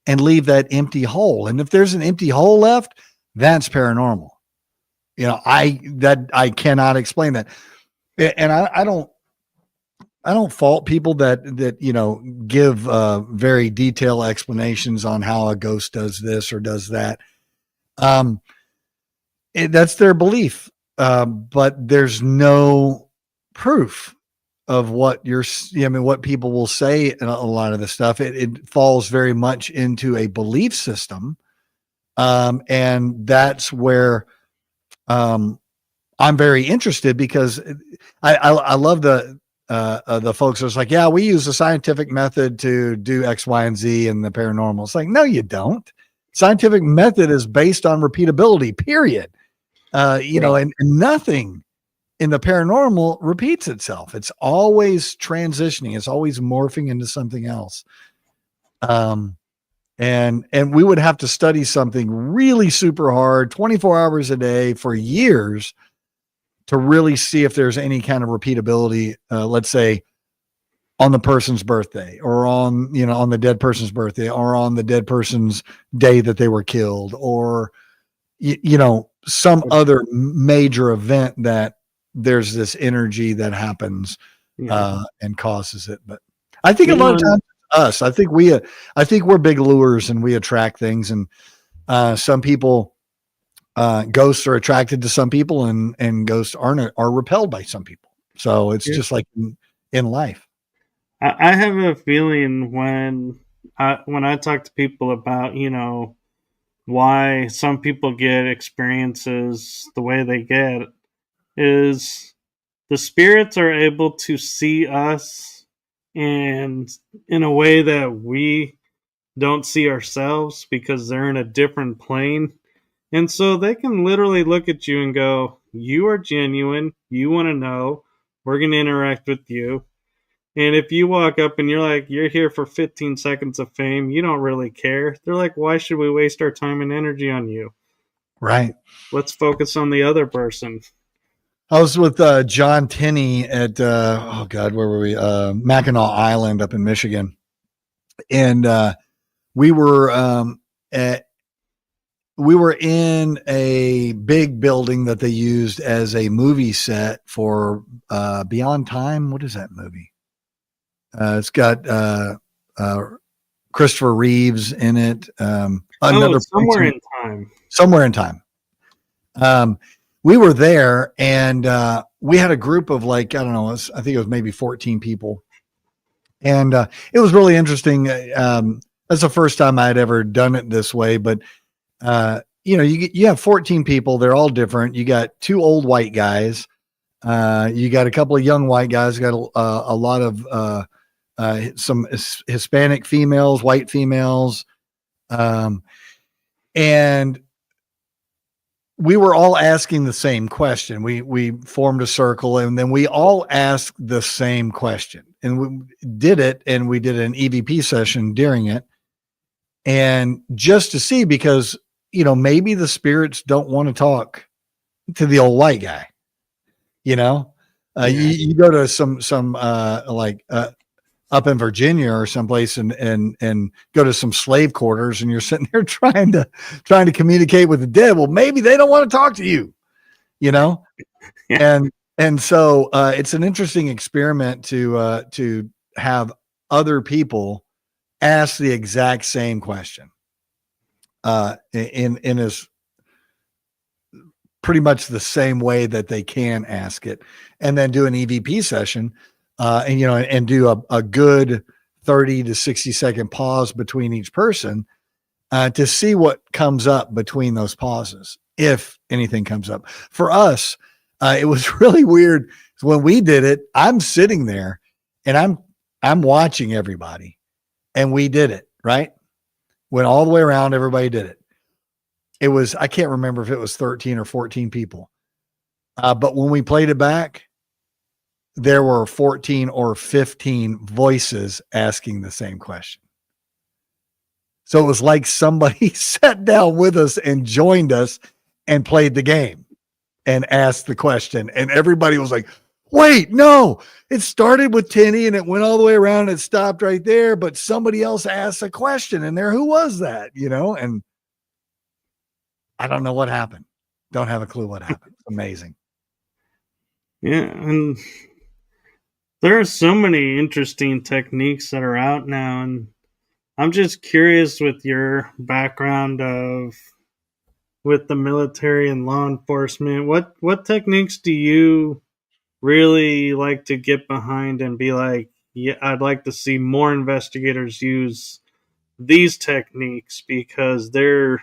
and leave that empty hole. And if there's an empty hole left, that's paranormal. I cannot explain that. And I don't fault people that give very detailed explanations on how a ghost does this or does that. That's their belief, but there's no proof of what what people will say in a lot of the stuff. It falls very much into a belief system, and that's where I'm very interested, because I love the folks that's like, yeah, we use the scientific method to do X, Y, and Z in the paranormal. It's like, no, you don't. Scientific method is based on repeatability, period. And nothing in the paranormal repeats itself. It's always transitioning. It's always morphing into something else. And we would have to study something really super hard, 24 hours a day for years to really see if there's any kind of repeatability. Let's say on the person's birthday, or on the dead person's birthday, or on the dead person's day that they were killed, or some other major event that there's this energy that happens and causes it. But I think a lot of times us, I think we're big lures and we attract things, and some people, ghosts are attracted to some people, and ghosts are repelled by some people. So it's just like in life. I have a feeling when I talk to people about, why some people get experiences the way they get, is the spirits are able to see us and in a way that we don't see ourselves, because they're in a different plane. And so they can literally look at you and go, you are genuine, you want to know, we're going to interact with you. And if you walk up and you're like, you're here for 15 seconds of fame, you don't really care. They're like, why should we waste our time and energy on you? Right. Let's focus on the other person. I was with John Tenney at oh God, where were we? Mackinac Island up in Michigan, and we were we were in a big building that they used as a movie set for Beyond Time. What is that movie? It's got Christopher Reeves in it. Another Somewhere in Time. Somewhere in Time. We were there, and we had a group of like, I don't know, I think it was maybe 14 people. And it was really interesting. That's the first time I had ever done it this way. But, you have 14 people. They're all different. You got 2 old white guys. You got a couple of young white guys. You got a lot of some Hispanic females, white females. And we were all asking the same question. We formed a circle, and then we all asked the same question, and we did it. And we did an EVP session during it, and just to see, because, maybe the spirits don't want to talk to the old white guy, you go to some up in Virginia or someplace and go to some slave quarters, and you're sitting there trying to communicate with the dead. Well, maybe they don't want to talk to you, Yeah. And so it's an interesting experiment to have other people ask the exact same question in as pretty much the same way that they can ask it, and then do an EVP session. And do a good 30 to 60 second pause between each person to see what comes up between those pauses, if anything comes up. For us, it was really weird. When we did it, I'm sitting there and I'm watching everybody, and we did it, right? Went all the way around, everybody did it. It was, I can't remember if it was 13 or 14 people. But when we played it back, there were 14 or 15 voices asking the same question. So it was like somebody sat down with us and joined us and played the game and asked the question. And everybody was like, wait, no, it started with Tenny and it went all the way around and it stopped right there. But somebody else asked a question in there. Who was that? And I don't know what happened. Don't have a clue what happened. Amazing. Yeah. And there are so many interesting techniques that are out now, and I'm just curious, with your background with the military and law enforcement, what techniques do you really like to get behind and be like, yeah, I'd like to see more investigators use these techniques because they're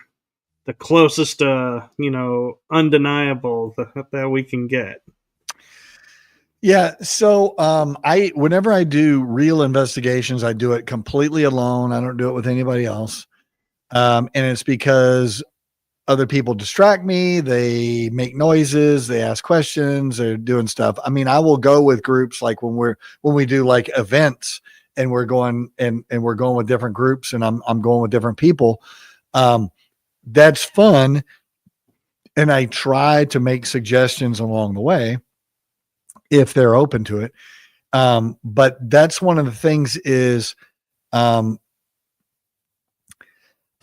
the closest undeniable that we can get? Yeah. So, whenever I do real investigations, I do it completely alone. I don't do it with anybody else. And it's because other people distract me. They make noises, they ask questions, they're doing stuff. I mean, I will go with groups like when we do like events and we're going with different groups, and I'm going with different people. That's fun. And I try to make suggestions along the way if they're open to it. But that's one of the things is, I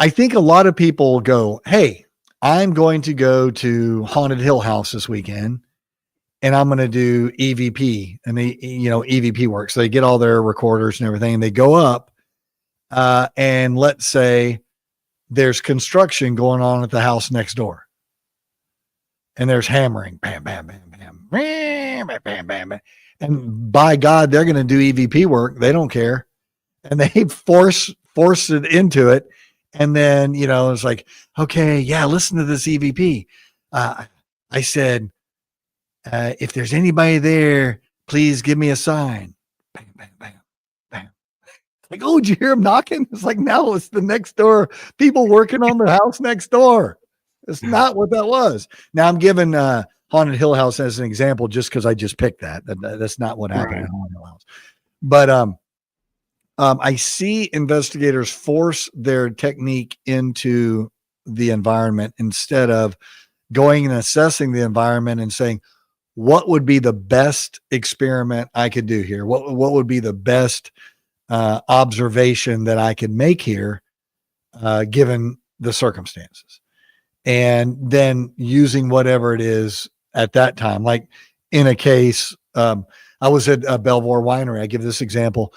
think a lot of people go, hey, I'm going to go to Haunted Hill House this weekend and I'm going to do EVP, and EVP work. So they get all their recorders and everything, and they go up, and let's say there's construction going on at the house next door. And there's hammering, bam, bam, bam, bam, bam, bam, bam, bam. And by God, they're going to do EVP work. They don't care. And they force it into it. And then, it's like, okay, yeah, listen to this EVP. I said, if there's anybody there, please give me a sign. Bam, bam, bam, bam. Like, oh, did you hear him knocking? It's like, no, it's the next door people working on the house next door. It's not what that was. Now I'm giving Haunted Hill House as an example just because I just picked that. That's not what happened at Haunted Hill House. But I see investigators force their technique into the environment instead of going and assessing the environment and saying, what would be the best experiment I could do here? What would be the best observation that I could make here, given the circumstances? And then using whatever it is at that time. Like in a case, I was at Belvoir Winery. I give this example.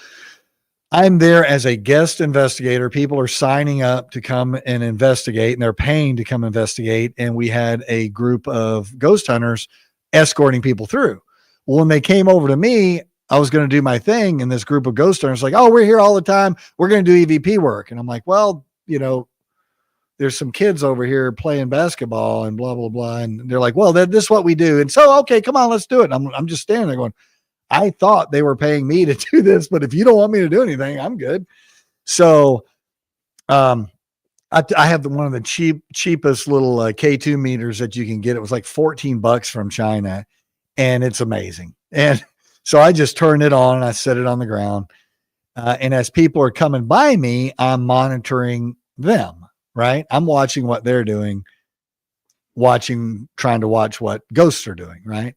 I'm there as a guest investigator. People are signing up to come and investigate, and they're paying to come investigate. And we had a group of ghost hunters escorting people through. Well, when they came over to me, I was going to do my thing, and this group of ghost hunters like, "Oh, we're here all the time. We're going to do EVP work." And I'm like, "Well, there's some kids over here playing basketball and blah, blah, blah." And they're like, "Well, this is what we do." And so, okay, come on, let's do it. And I'm just standing there going, I thought they were paying me to do this, but if you don't want me to do anything, I'm good. So, I have one of the cheapest little K2 meters that you can get. It was like $14 from China, and it's amazing. And so I just turned it on and I set it on the ground. And as people are coming by me, I'm monitoring them, right? I'm watching what they're doing, trying to watch what ghosts are doing, right?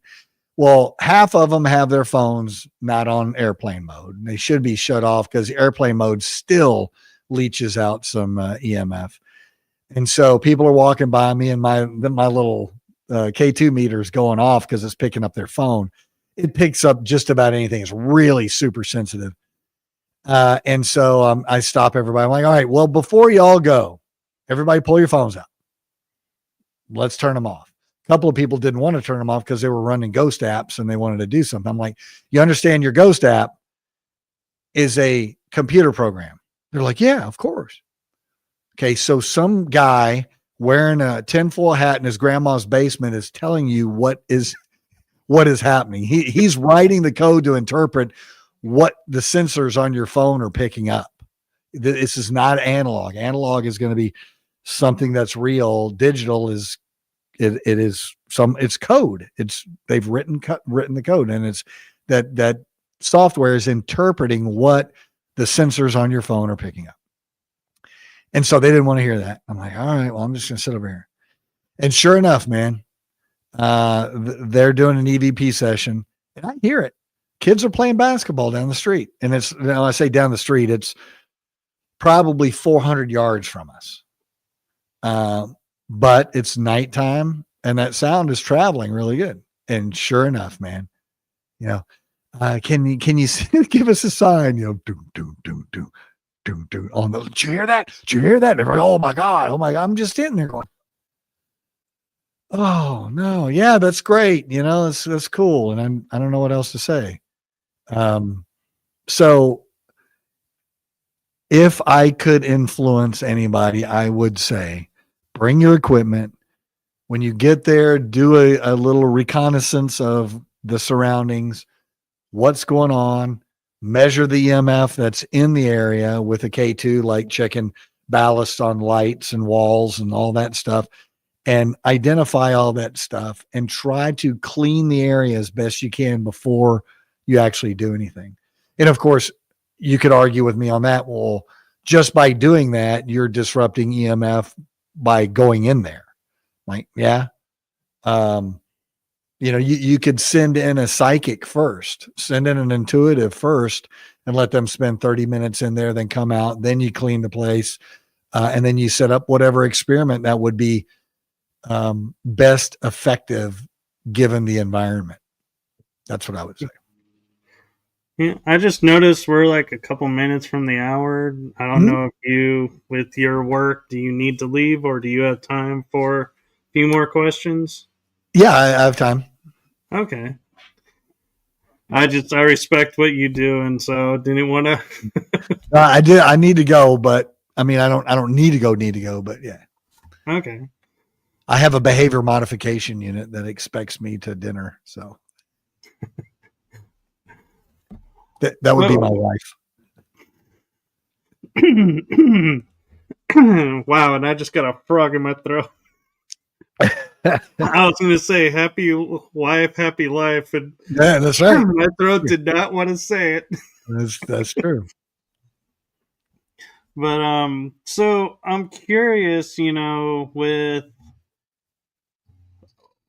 Well, half of them have their phones not on airplane mode. They should be shut off because airplane mode still leaches out some EMF. And so people are walking by me, and my little K2 meter is going off because it's picking up their phone. It picks up just about anything. It's really super sensitive. And so I stop everybody. I'm like, all right, well, before you all go, everybody pull your phones out. Let's turn them off. A couple of people didn't want to turn them off because they were running ghost apps and they wanted to do something. I'm like, you understand your ghost app is a computer program? They're like, yeah, of course. Okay, so some guy wearing a tinfoil hat in his grandma's basement is telling you what is happening. He's writing the code to interpret what the sensors on your phone are picking up. This is not analog. Analog is going to be something that's real. Digital is it's code. They've written the code, and it's that software is interpreting what the sensors on your phone are picking up. And so they didn't want to hear that. I'm like, all right, well, I'm just going to sit over here. And sure enough, man, they're doing an EVP session, and I hear it. Kids are playing basketball down the street. And it's, when I say down the street, it's probably 400 yards from us. But it's nighttime, and that sound is traveling really good. And sure enough, man, can you give us a sign? Do, do, do, do, do, do. Oh, no, did you hear that? Did you hear that? They're like, oh my God. I'm just sitting there going, oh no, yeah, that's great. That's cool. And I don't know what else to say. So if I could influence anybody, I would say, bring your equipment. When you get there, do a little reconnaissance of the surroundings, what's going on, measure the EMF that's in the area with a K2, like checking ballast on lights and walls and all that stuff, and identify all that stuff and try to clean the area as best you can before you actually do anything. And of course, you could argue with me on that. Well, just by doing that, you're disrupting EMF by going in there. Like, yeah. You could send in a psychic first, send in an intuitive first, and let them spend 30 minutes in there, then come out, then you clean the place, and then you set up whatever experiment that would be best effective given the environment. That's what I would say. Yeah, I just noticed we're like a couple minutes from the hour. I don't know if you, with your work, do you need to leave, or do you have time for a few more questions? Yeah, I have time. Okay. I respect what you do, and so didn't want to. I need to go, but I mean, I don't need to go, but yeah. Okay. I have a behavior modification unit that expects me to dinner, so that would be my wife. Wow, and I just got a frog in my throat. I was going to say happy wife, happy life, and yeah, that's right. My throat did not want to say it. That's true. But so I'm curious, with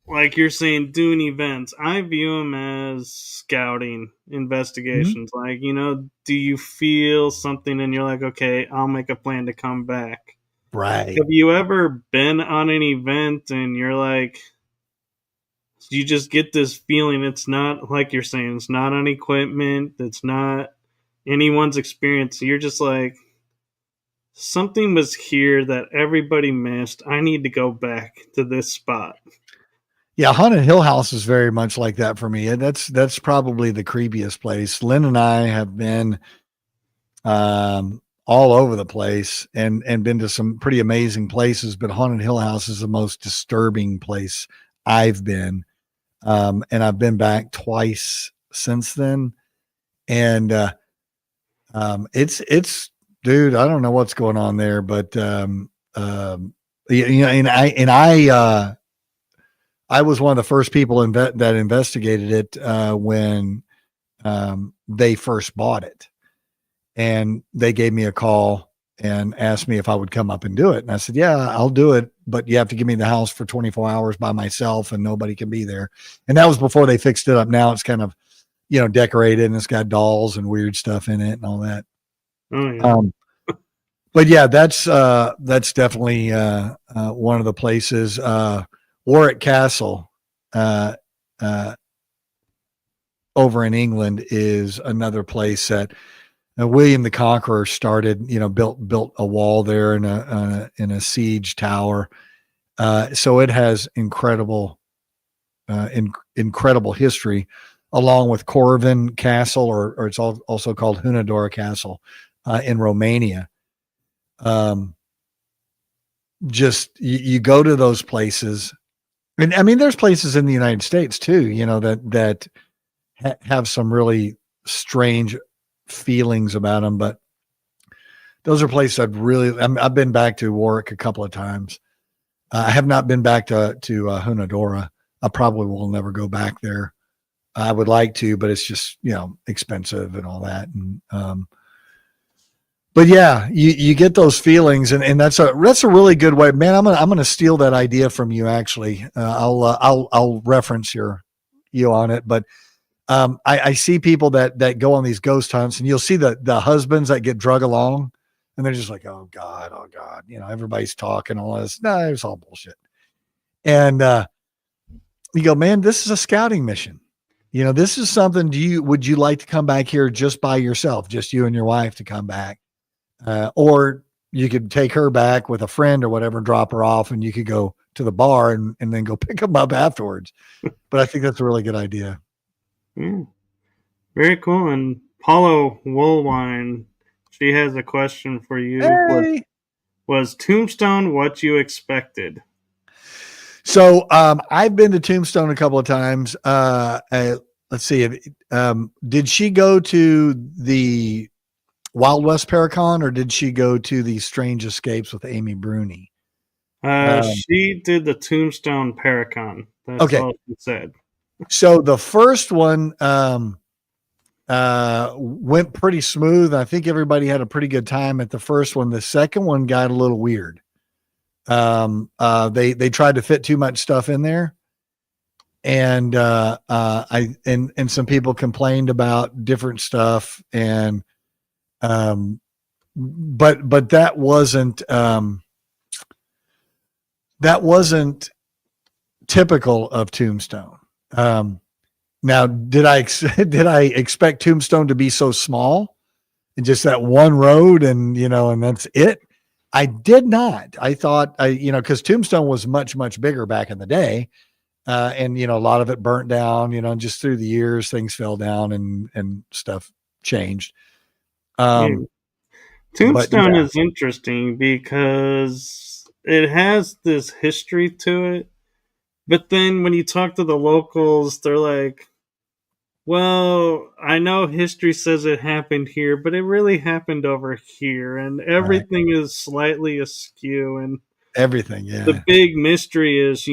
like you're saying, doing events, I view them as scouting Mhm. investigations. Like, do you feel something and you're like, okay, I'll make a plan to come back? Right. Have you ever been on an event and you're like, you just get this feeling it's not like you're saying, it's not on equipment, it's not anyone's experience. You're just like, something was here that everybody missed. I need to go back to this spot. Yeah, Haunted Hill House is very much like that for me. And that's probably the creepiest place. Lynn and I have been all over the place and been to some pretty amazing places, but Haunted Hill House is the most disturbing place I've been. And I've been back twice since then. And it's dude, I don't know what's going on there, but I was one of the first people that investigated it when they first bought it, and they gave me a call and asked me if I would come up and do it. And I said, yeah, I'll do it, but you have to give me the house for 24 hours by myself and nobody can be there. And that was before they fixed it up. Now it's kind of, decorated and it's got dolls and weird stuff in it and all that. Oh yeah. Um, but yeah, that's definitely one of the places. Warwick Castle, uh, uh, over in England is another place that William the Conqueror started. Built a wall there in a siege tower. So it has incredible history, along with Corvin Castle, or it's also called Hunadora Castle in Romania. Um, just you go to those places, and I mean, there's places in the United States too, that have some really strange feelings about them, but those are places I've been back to Warwick a couple of times. I have not been back to Hunadora. I probably will never go back there. I would like to, but it's just, expensive and all that. And, but yeah, you get those feelings, and that's a really good way, man. I'm gonna steal that idea from you. Actually, I'll reference you on it. But I see people that go on these ghost hunts, and you'll see the husbands that get drug along, and they're just like, oh God, everybody's talking all this. No, it's all bullshit. And you go, man, this is a scouting mission. This is something. Would you like to come back here just by yourself, just you and your wife to come back? Or you could take her back with a friend or whatever, drop her off, and you could go to the bar and then go pick them up afterwards. But I think that's a really good idea. Yeah. Very cool. And Paulo Woolwine, she has a question for you. Hey. Was Tombstone what you expected? So I've been to Tombstone a couple of times. Let's see. Did she go to the Wild West Paracon, or did she go to the Strange Escapes with Amy Bruni? She did the Tombstone Paracon. That's Okay. all she said. So the first one went pretty smooth. I think everybody had a pretty good time at the first one. The second one got a little weird. They tried to fit too much stuff in there. And and some people complained about different stuff, and but that wasn't typical of Tombstone. Now, did I expect Tombstone to be so small and just that one road and that's it? I did not. I thought because Tombstone was much bigger back in the day. And a lot of it burnt down, just through the years, things fell down and stuff changed. Yeah. But Tombstone yeah, is interesting because it has this history to it. But then when you talk to the locals, they're like, well, I know history says it happened here, but it really happened over here. And right. everything is slightly askew. And Everything. the Yeah. big mystery is,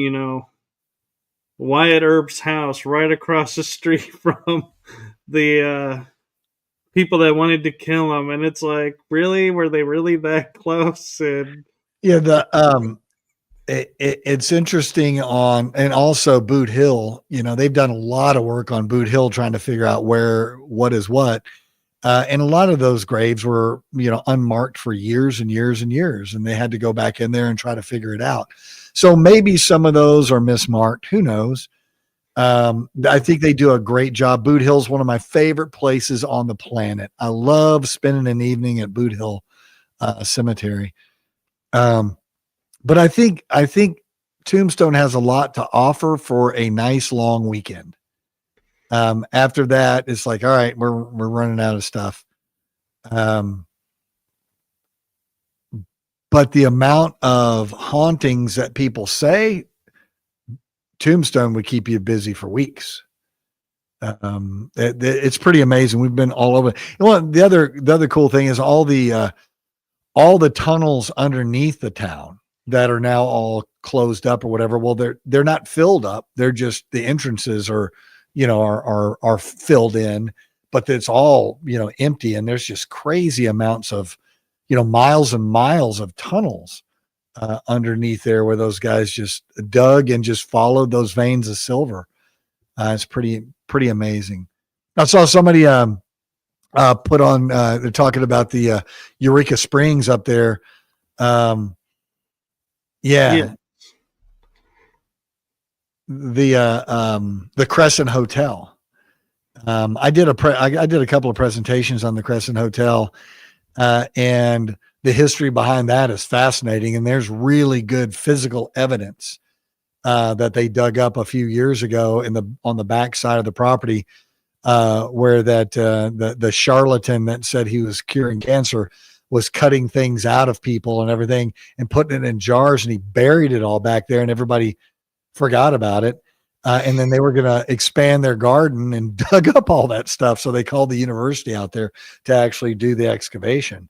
Wyatt Earp's house right across the street from the people that wanted to kill him. And it's like, really? Were they really that close? And Yeah. it's interesting on, and also Boot Hill, they've done a lot of work on Boot Hill trying to figure out what is what. And a lot of those graves were, unmarked for years and years and years, and they had to go back in there and try to figure it out. So maybe some of those are mismarked. Who knows? I think they do a great job. Boot Hill's one of my favorite places on the planet. I love spending an evening at Boot Hill Cemetery. But I think Tombstone has a lot to offer for a nice long weekend. After that, it's like, all right, we're running out of stuff. But the amount of hauntings that people say, Tombstone would keep you busy for weeks. It's pretty amazing. We've been all over. The other cool thing is all the tunnels underneath the town that are now all closed up or whatever. Well, they're not filled up. They're just, the entrances are filled in, but it's all, empty. And there's just crazy amounts of, miles and miles of tunnels underneath there where those guys just dug and just followed those veins of silver. It's pretty amazing. I saw somebody put on, they're talking about the Eureka Springs up there. Yeah. The Crescent Hotel. I did a couple of presentations on the Crescent Hotel, and the history behind that is fascinating. And there's really good physical evidence that they dug up a few years ago on the back side of the property, where that the charlatan that said he was curing cancer was cutting things out of people and everything and putting it in jars, and he buried it all back there, and everybody forgot about it. And then they were going to expand their garden and dug up all that stuff. So they called the university out there to actually do the excavation.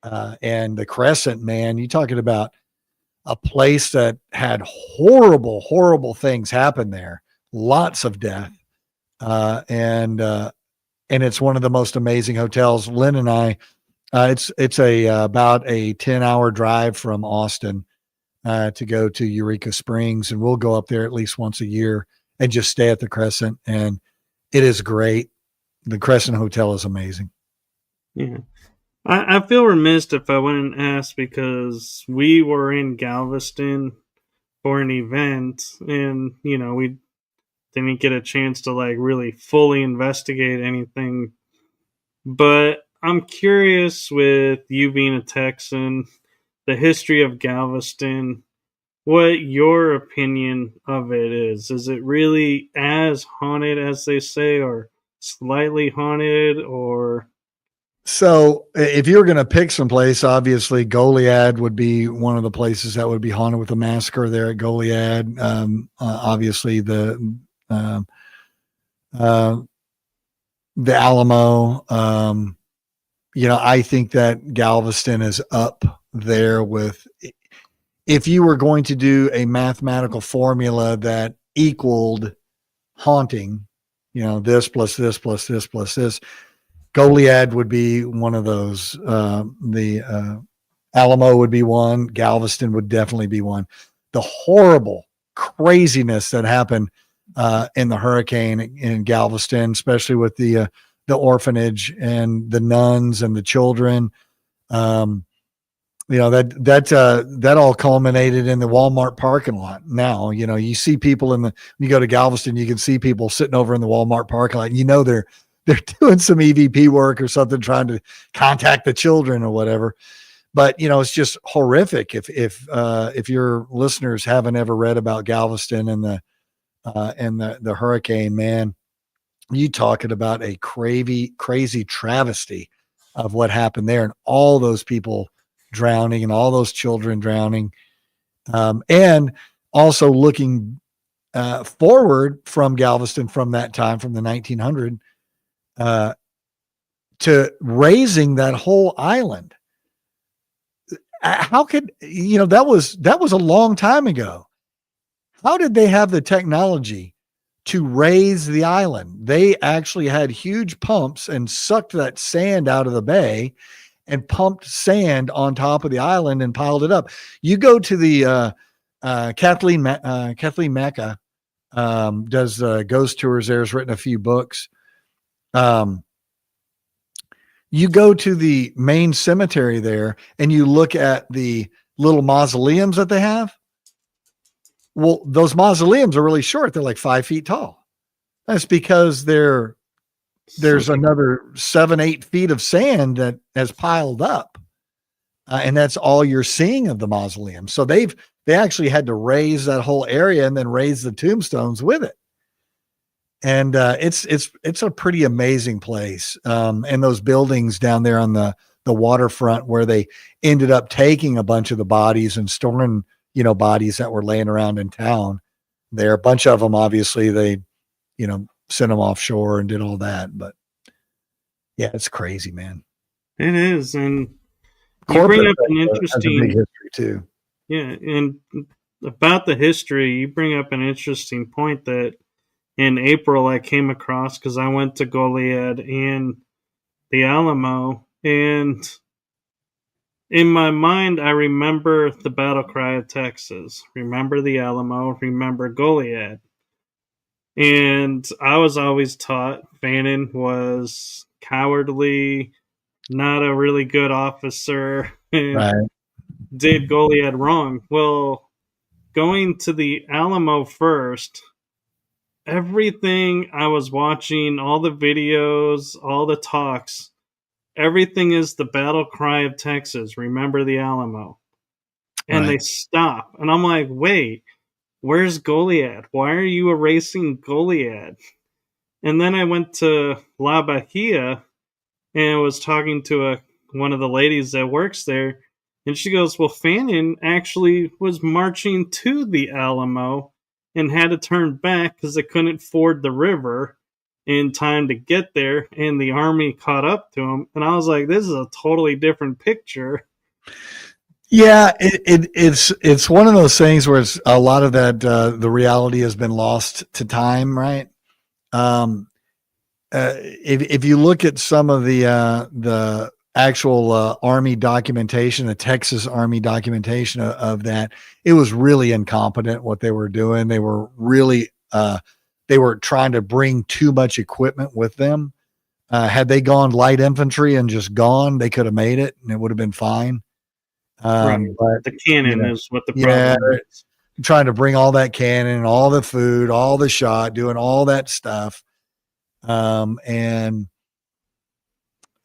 And the Crescent, man, you talking about a place that had horrible, horrible things happen there. Lots of death. And it's one of the most amazing hotels. Lynn and I, it's about a 10-hour drive from Austin to go to Eureka Springs, and we'll go up there at least once a year and just stay at the Crescent. And it is great. The Crescent Hotel is amazing. Yeah. I feel remiss if I wouldn't ask, because we were in Galveston for an event, and, we didn't get a chance to really fully investigate anything. But I'm curious, with you being a Texan, the history of Galveston, what your opinion of it is. Is it really as haunted as they say, or slightly haunted, or? So if you were going to pick some place, obviously Goliad would be one of the places that would be haunted with the massacre there at Goliad. Obviously the Alamo. I think that Galveston is up there with, if you were going to do a mathematical formula that equaled haunting, this plus this plus this plus this, Goliad would be one of those. The Alamo would be one. Galveston would definitely be one. The horrible craziness that happened in the hurricane in Galveston, especially with the orphanage and the nuns and the children. That all culminated in the Walmart parking lot. Now, you see people when you go to Galveston, you can see people sitting over in the Walmart parking lot. They're doing some EVP work or something, trying to contact the children or whatever. But, it's just horrific. If your listeners haven't ever read about Galveston and the hurricane, man, you talking about a crazy travesty of what happened there, and all those people drowning and all those children drowning. And also looking forward from Galveston, from that time, from the 1900s, to raising that whole island. How could, that was a long time ago. How did they have the technology to raise the island? They actually had huge pumps and sucked that sand out of the bay and pumped sand on top of the island and piled it up. You go to the Kathleen Mecca does ghost tours there, has written a few books. You go to the main cemetery there and you look at the little mausoleums that they have. Well, those mausoleums are really short. They're like 5 feet tall. That's because there's another 7-8 feet of sand that has piled up. And that's all you're seeing of the mausoleum. So they actually had to raise that whole area and then raise the tombstones with it. And it's a pretty amazing place. And those buildings down there on the waterfront where they ended up taking a bunch of the bodies and storing, bodies that were laying around in town. There, a bunch of them, obviously, they, sent them offshore and did all that. But yeah, it's crazy, man. It is, and you bring up an interesting big history too. Yeah, and about the history, you bring up an interesting point that in April I came across because I went to Goliad and the Alamo, and in my mind I remember the battle cry of Texas, remember the Alamo, remember Goliad. And I was always taught Fannin was cowardly, not a really good officer, and right. did Goliad wrong. Well, going to the Alamo first, everything I was watching, all the videos, all the talks, everything is the battle cry of Texas. Remember the Alamo. And they stop. And I'm like, wait, where's Goliad? Why are you erasing Goliad? And then I went to La Bahia and was talking to one of the ladies that works there. And she goes, well, Fannin actually was marching to the Alamo and had to turn back because they couldn't ford the river in time to get there. And the army caught up to him. And I was like, this is a totally different picture. Yeah, it's one of those things where it's a lot of that the reality has been lost to time, right? If you look at some of the actual Army documentation, the Texas Army documentation of that, it was really incompetent what they were doing. They were really they were trying to bring too much equipment with them. Had they gone light infantry and just gone, they could have made it and it would have been fine. Right. But the cannon is what the problem is. Trying to bring all that cannon, all the food, all the shot, doing all that stuff. And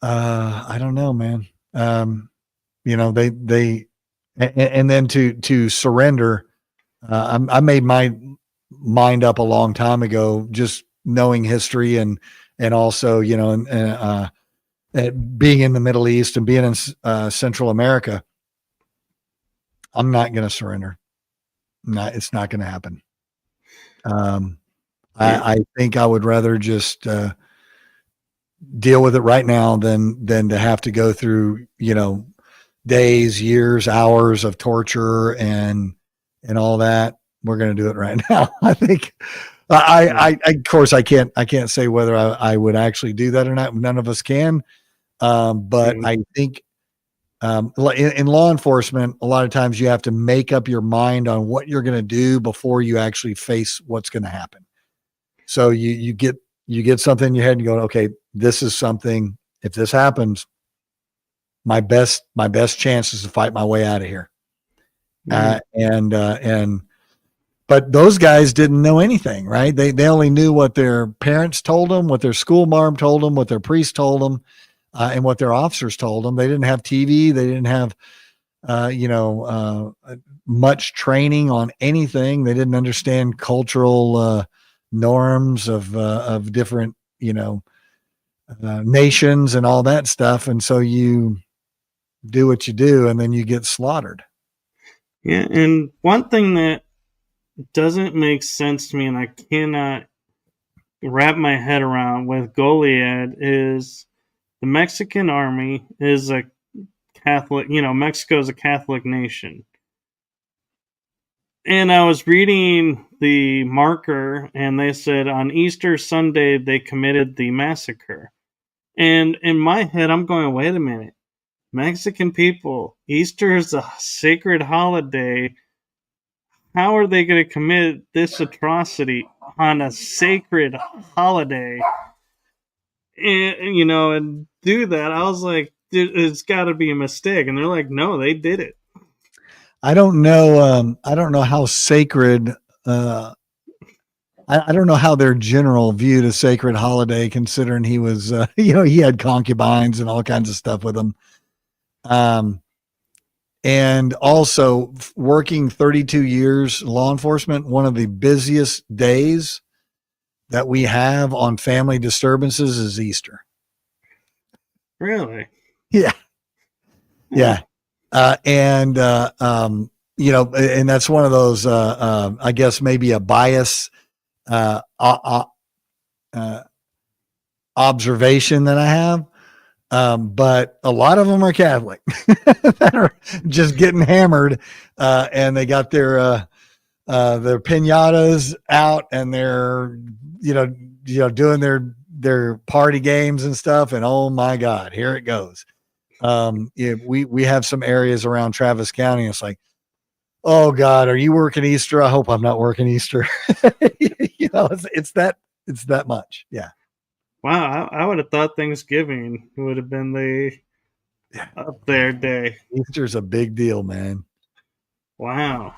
I don't know, man. They and then to surrender. I made my mind up a long time ago, just knowing history and also, being in the Middle East and being in Central America. I'm not going to surrender. It's not going to happen. I think I would rather just deal with it right now than to have to go through, days, years, hours of torture and all that. We're going to do it right now. I think I of course I can't say whether I would actually do that or not. None of us can. But I think in law enforcement, a lot of times you have to make up your mind on what you're going to do before you actually face what's going to happen. So you get something in your head and you go, okay, this is something. If this happens, my best chance is to fight my way out of here. But those guys didn't know anything, right? They only knew what their parents told them, what their school marm told them, what their priest told them. And what their officers told them. They didn't have TV. They didn't have, much training on anything. They didn't understand cultural norms of different, nations and all that stuff. And so you do what you do, and then you get slaughtered. Yeah, and one thing that doesn't make sense to me, and I cannot wrap my head around with Goliad, is the Mexican army is a Catholic, Mexico is a Catholic nation. And I was reading the marker, and they said on Easter Sunday they committed the massacre. And in my head, I'm going, wait a minute. Mexican people, Easter is a sacred holiday. how are they going to commit this atrocity on a sacred holiday? And and do that. I was like, it's got to be a mistake. And they're like, no, they did it. I don't know. I don't know how sacred. I don't know how their general viewed a sacred holiday, considering he was, he had concubines and all kinds of stuff with him. And also working 32 years law enforcement, one of the busiest days that we have on family disturbances is Easter. Really? Yeah. Yeah. And that's one of those, I guess maybe a bias, observation that I have. But a lot of them are Catholic that are just getting hammered, and they got their pinatas out, and they're doing their party games and stuff. And oh my God, here it goes. We have some areas around Travis County. It's like, oh God, are you working Easter? I hope I'm not working Easter. It's that much. Yeah. Wow, I would have thought Thanksgiving would have been the up there day. Easter's a big deal, man. Wow.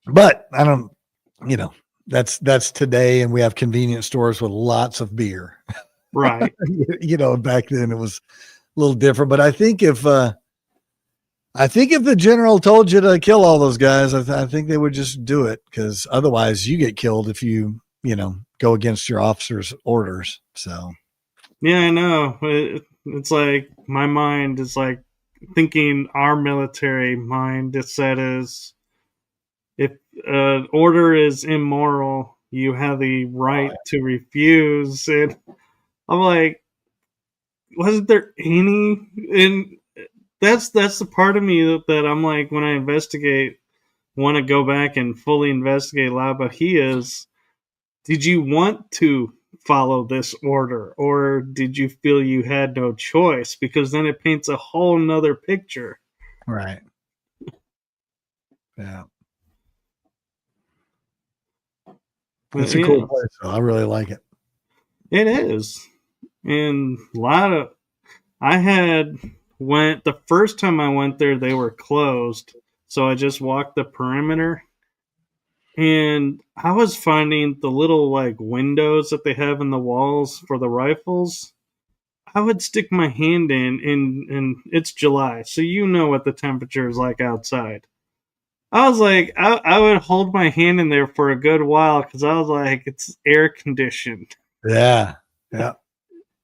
But I don't, that's today, and we have convenience stores with lots of beer. Right. Back then it was a little different. But I think if the general told you to kill all those guys, I think they would just do it, because otherwise you get killed if you go against your officer's orders. So yeah, I know. It's like my mind is like thinking our military mind is set as, if an order is immoral, you have the right to refuse. And I'm like, wasn't there any? And that's the part of me that I'm like, when I investigate, want to go back and fully investigate La Bahia's. Did you want to follow this order, or did you feel you had no choice? Because then it paints a whole nother picture. Right. Yeah. It's a cool place, though. I really like it. It is. And the first time I went there, they were closed. So I just walked the perimeter. And I was finding the little like windows that they have in the walls for the rifles. I would stick my hand in, and it's July, so what the temperature is like outside. I was like, I would hold my hand in there for a good while, because I was like, it's air conditioned. Yeah. Yeah.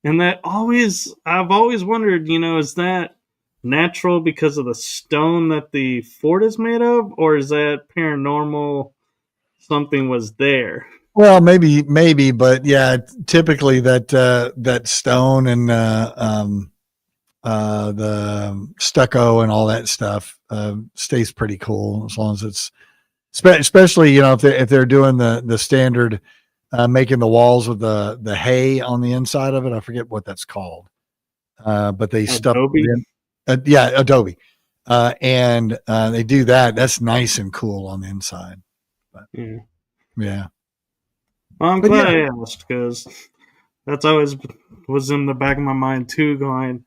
And I've always wondered, is that natural because of the stone that the fort is made of, or is that paranormal? Something was there. Well, maybe, but yeah, typically that stone and the stucco and all that stuff stays pretty cool, as long as it's, especially if they're doing the standard, making the walls with the hay on the inside of it. I forget what that's called, but they stuff adobe, and they do that. That's nice and cool on the inside. But, yeah. Well, I'm glad I asked, because that's always was in the back of my mind too, going,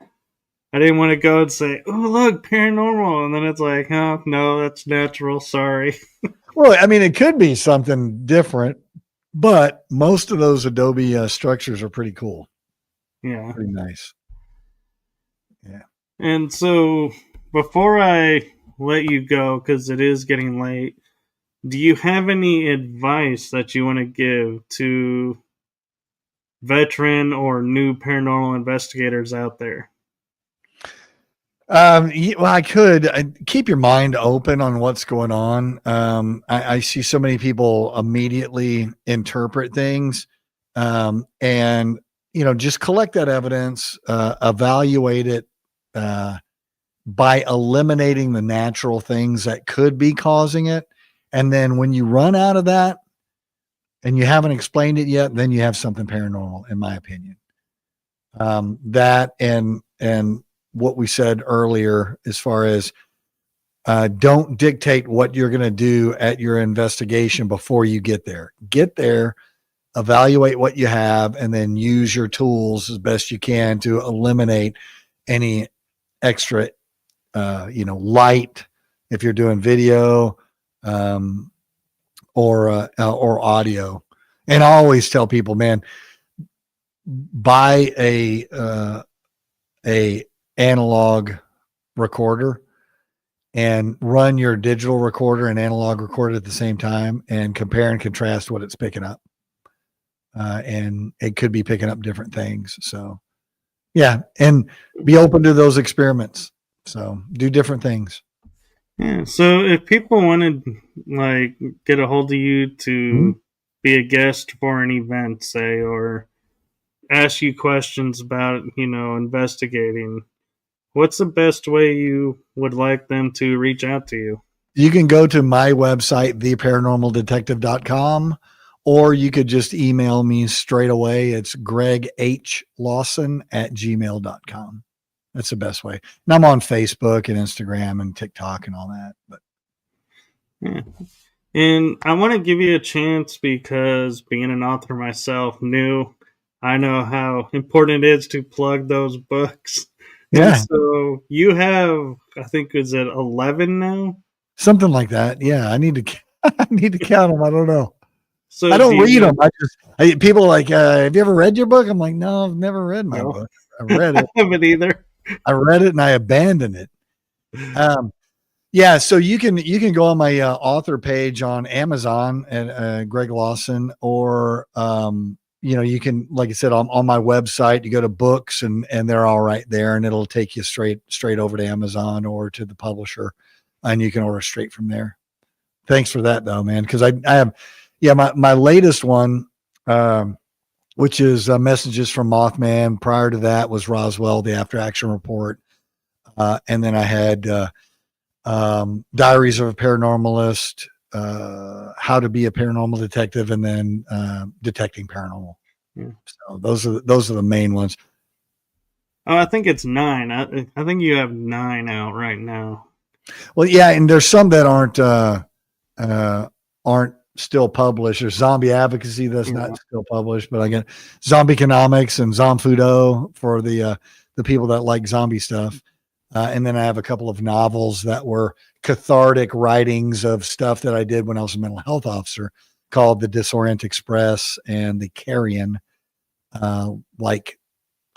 I didn't want to go and say, oh, look, paranormal. And then it's like, oh, no, that's natural. Sorry. Well, I mean, it could be something different, but most of those adobe structures are pretty cool. Yeah. Pretty nice. Yeah. And so before I let you go, because it is getting late, do you have any advice that you want to give to veteran or new paranormal investigators out there? Well, I could keep your mind open on what's going on. I see so many people immediately interpret things, and just collect that evidence, evaluate it, by eliminating the natural things that could be causing it. And then when you run out of that and you haven't explained it yet, then you have something paranormal, in my opinion. That and what we said earlier, as far as Don't dictate what you're going to do at your investigation before you get there. Get there, evaluate what you have, and then use your tools as best you can to eliminate any extra, light if you're doing video or audio. And I always tell people, man, buy a analog recorder and run your digital recorder and analog recorder at the same time and compare and contrast what it's picking up. And it could be picking up different things. So yeah. And be open to those experiments. So do different things. Yeah. So if people wanted get a hold of you to be a guest for an event, say, or ask you questions about, investigating, what's the best way you would like them to reach out to you? You can go to my website, theparanormaldetective.com, or you could just email me straight away. It's greghLawson@gmail.com. That's the best way. And I'm on Facebook and Instagram and TikTok and all that. But yeah. And I want to give you a chance because being an author myself, I know how important it is to plug those books. Yeah. And so you have, I think, is it 11 now? Something like that. Yeah. I need to count them. I don't know. So I don't read them. People are like, have you ever read your book? I'm like, no, I've never read my book. I read it. I haven't either. I read it and I abandoned it. Yeah. So you can go on my author page on Amazon at Greg Lawson, or you can, like I said, on my website, you go to books and they're all right there, and it'll take you straight over to Amazon or to the publisher, and you can order straight from there. Thanks for that though, man. Cause I have, my latest one, which is Messages from Mothman. Prior to that was Roswell, the after action report. And then I had Diaries of a Paranormalist, How to be a Paranormal Detective, and then Detecting Paranormal. Yeah. So those are the main ones. Oh, I think it's 9. I think you have 9 out right now. Well, yeah, and there's some that aren't still published. There's Zombie Advocacy that's not still published, but I get Zombie Economics and Zomfudo for the people that like zombie stuff. And then I have a couple of novels that were cathartic writings of stuff that I did when I was a mental health officer, called The Disorient Express and The Carrion, like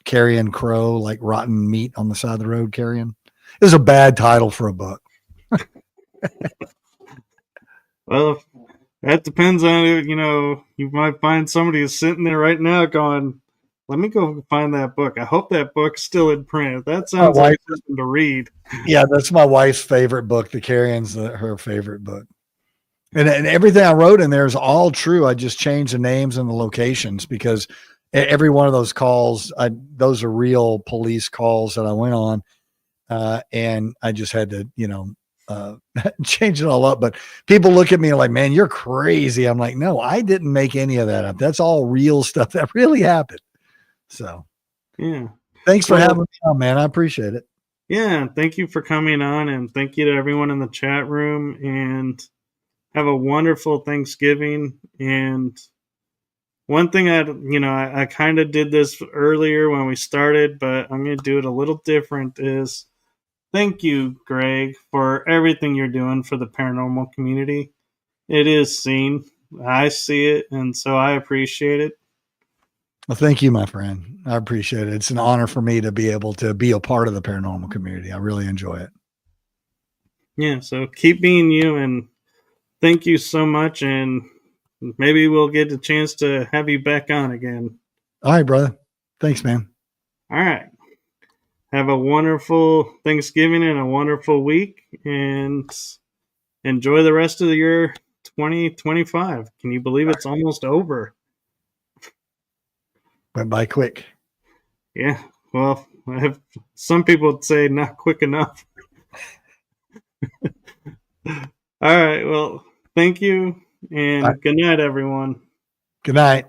carrion crow, like rotten meat on the side of the road carrion. It was a bad title for a book. Well, that depends on it. You might find somebody who's sitting there right now going, let me go find that book. I hope that book's still in print. That sounds like something to read. Yeah, that's my wife's favorite book. The Carrion's her favorite book. And everything I wrote in there is all true. I just changed the names and the locations because every one of those calls, those are real police calls that I went on. And I just had to, change it all up. But people look at me like, man, you're crazy. I'm like, no, I didn't make any of that up. That's all real stuff that really happened. So, yeah. Thanks for having me on, man. I appreciate it. Yeah. Thank you for coming on, and thank you to everyone in the chat room, and have a wonderful Thanksgiving. And one thing I kind of did this earlier when we started, but I'm going to do it a little different, is thank you, Greg, for everything you're doing for the paranormal community. It is seen. I see it, and so I appreciate it. Well, thank you, my friend. I appreciate it. It's an honor for me to be able to be a part of the paranormal community. I really enjoy it. Yeah, so keep being you, and thank you so much, and maybe we'll get a chance to have you back on again. All right, brother. Thanks, man. All right. Have a wonderful Thanksgiving and a wonderful week, and enjoy the rest of your 2025. Can you believe it's almost over? Went by quick. Yeah. Well, some people would say not quick enough. All right. Well, thank you, and good night, everyone. Good night.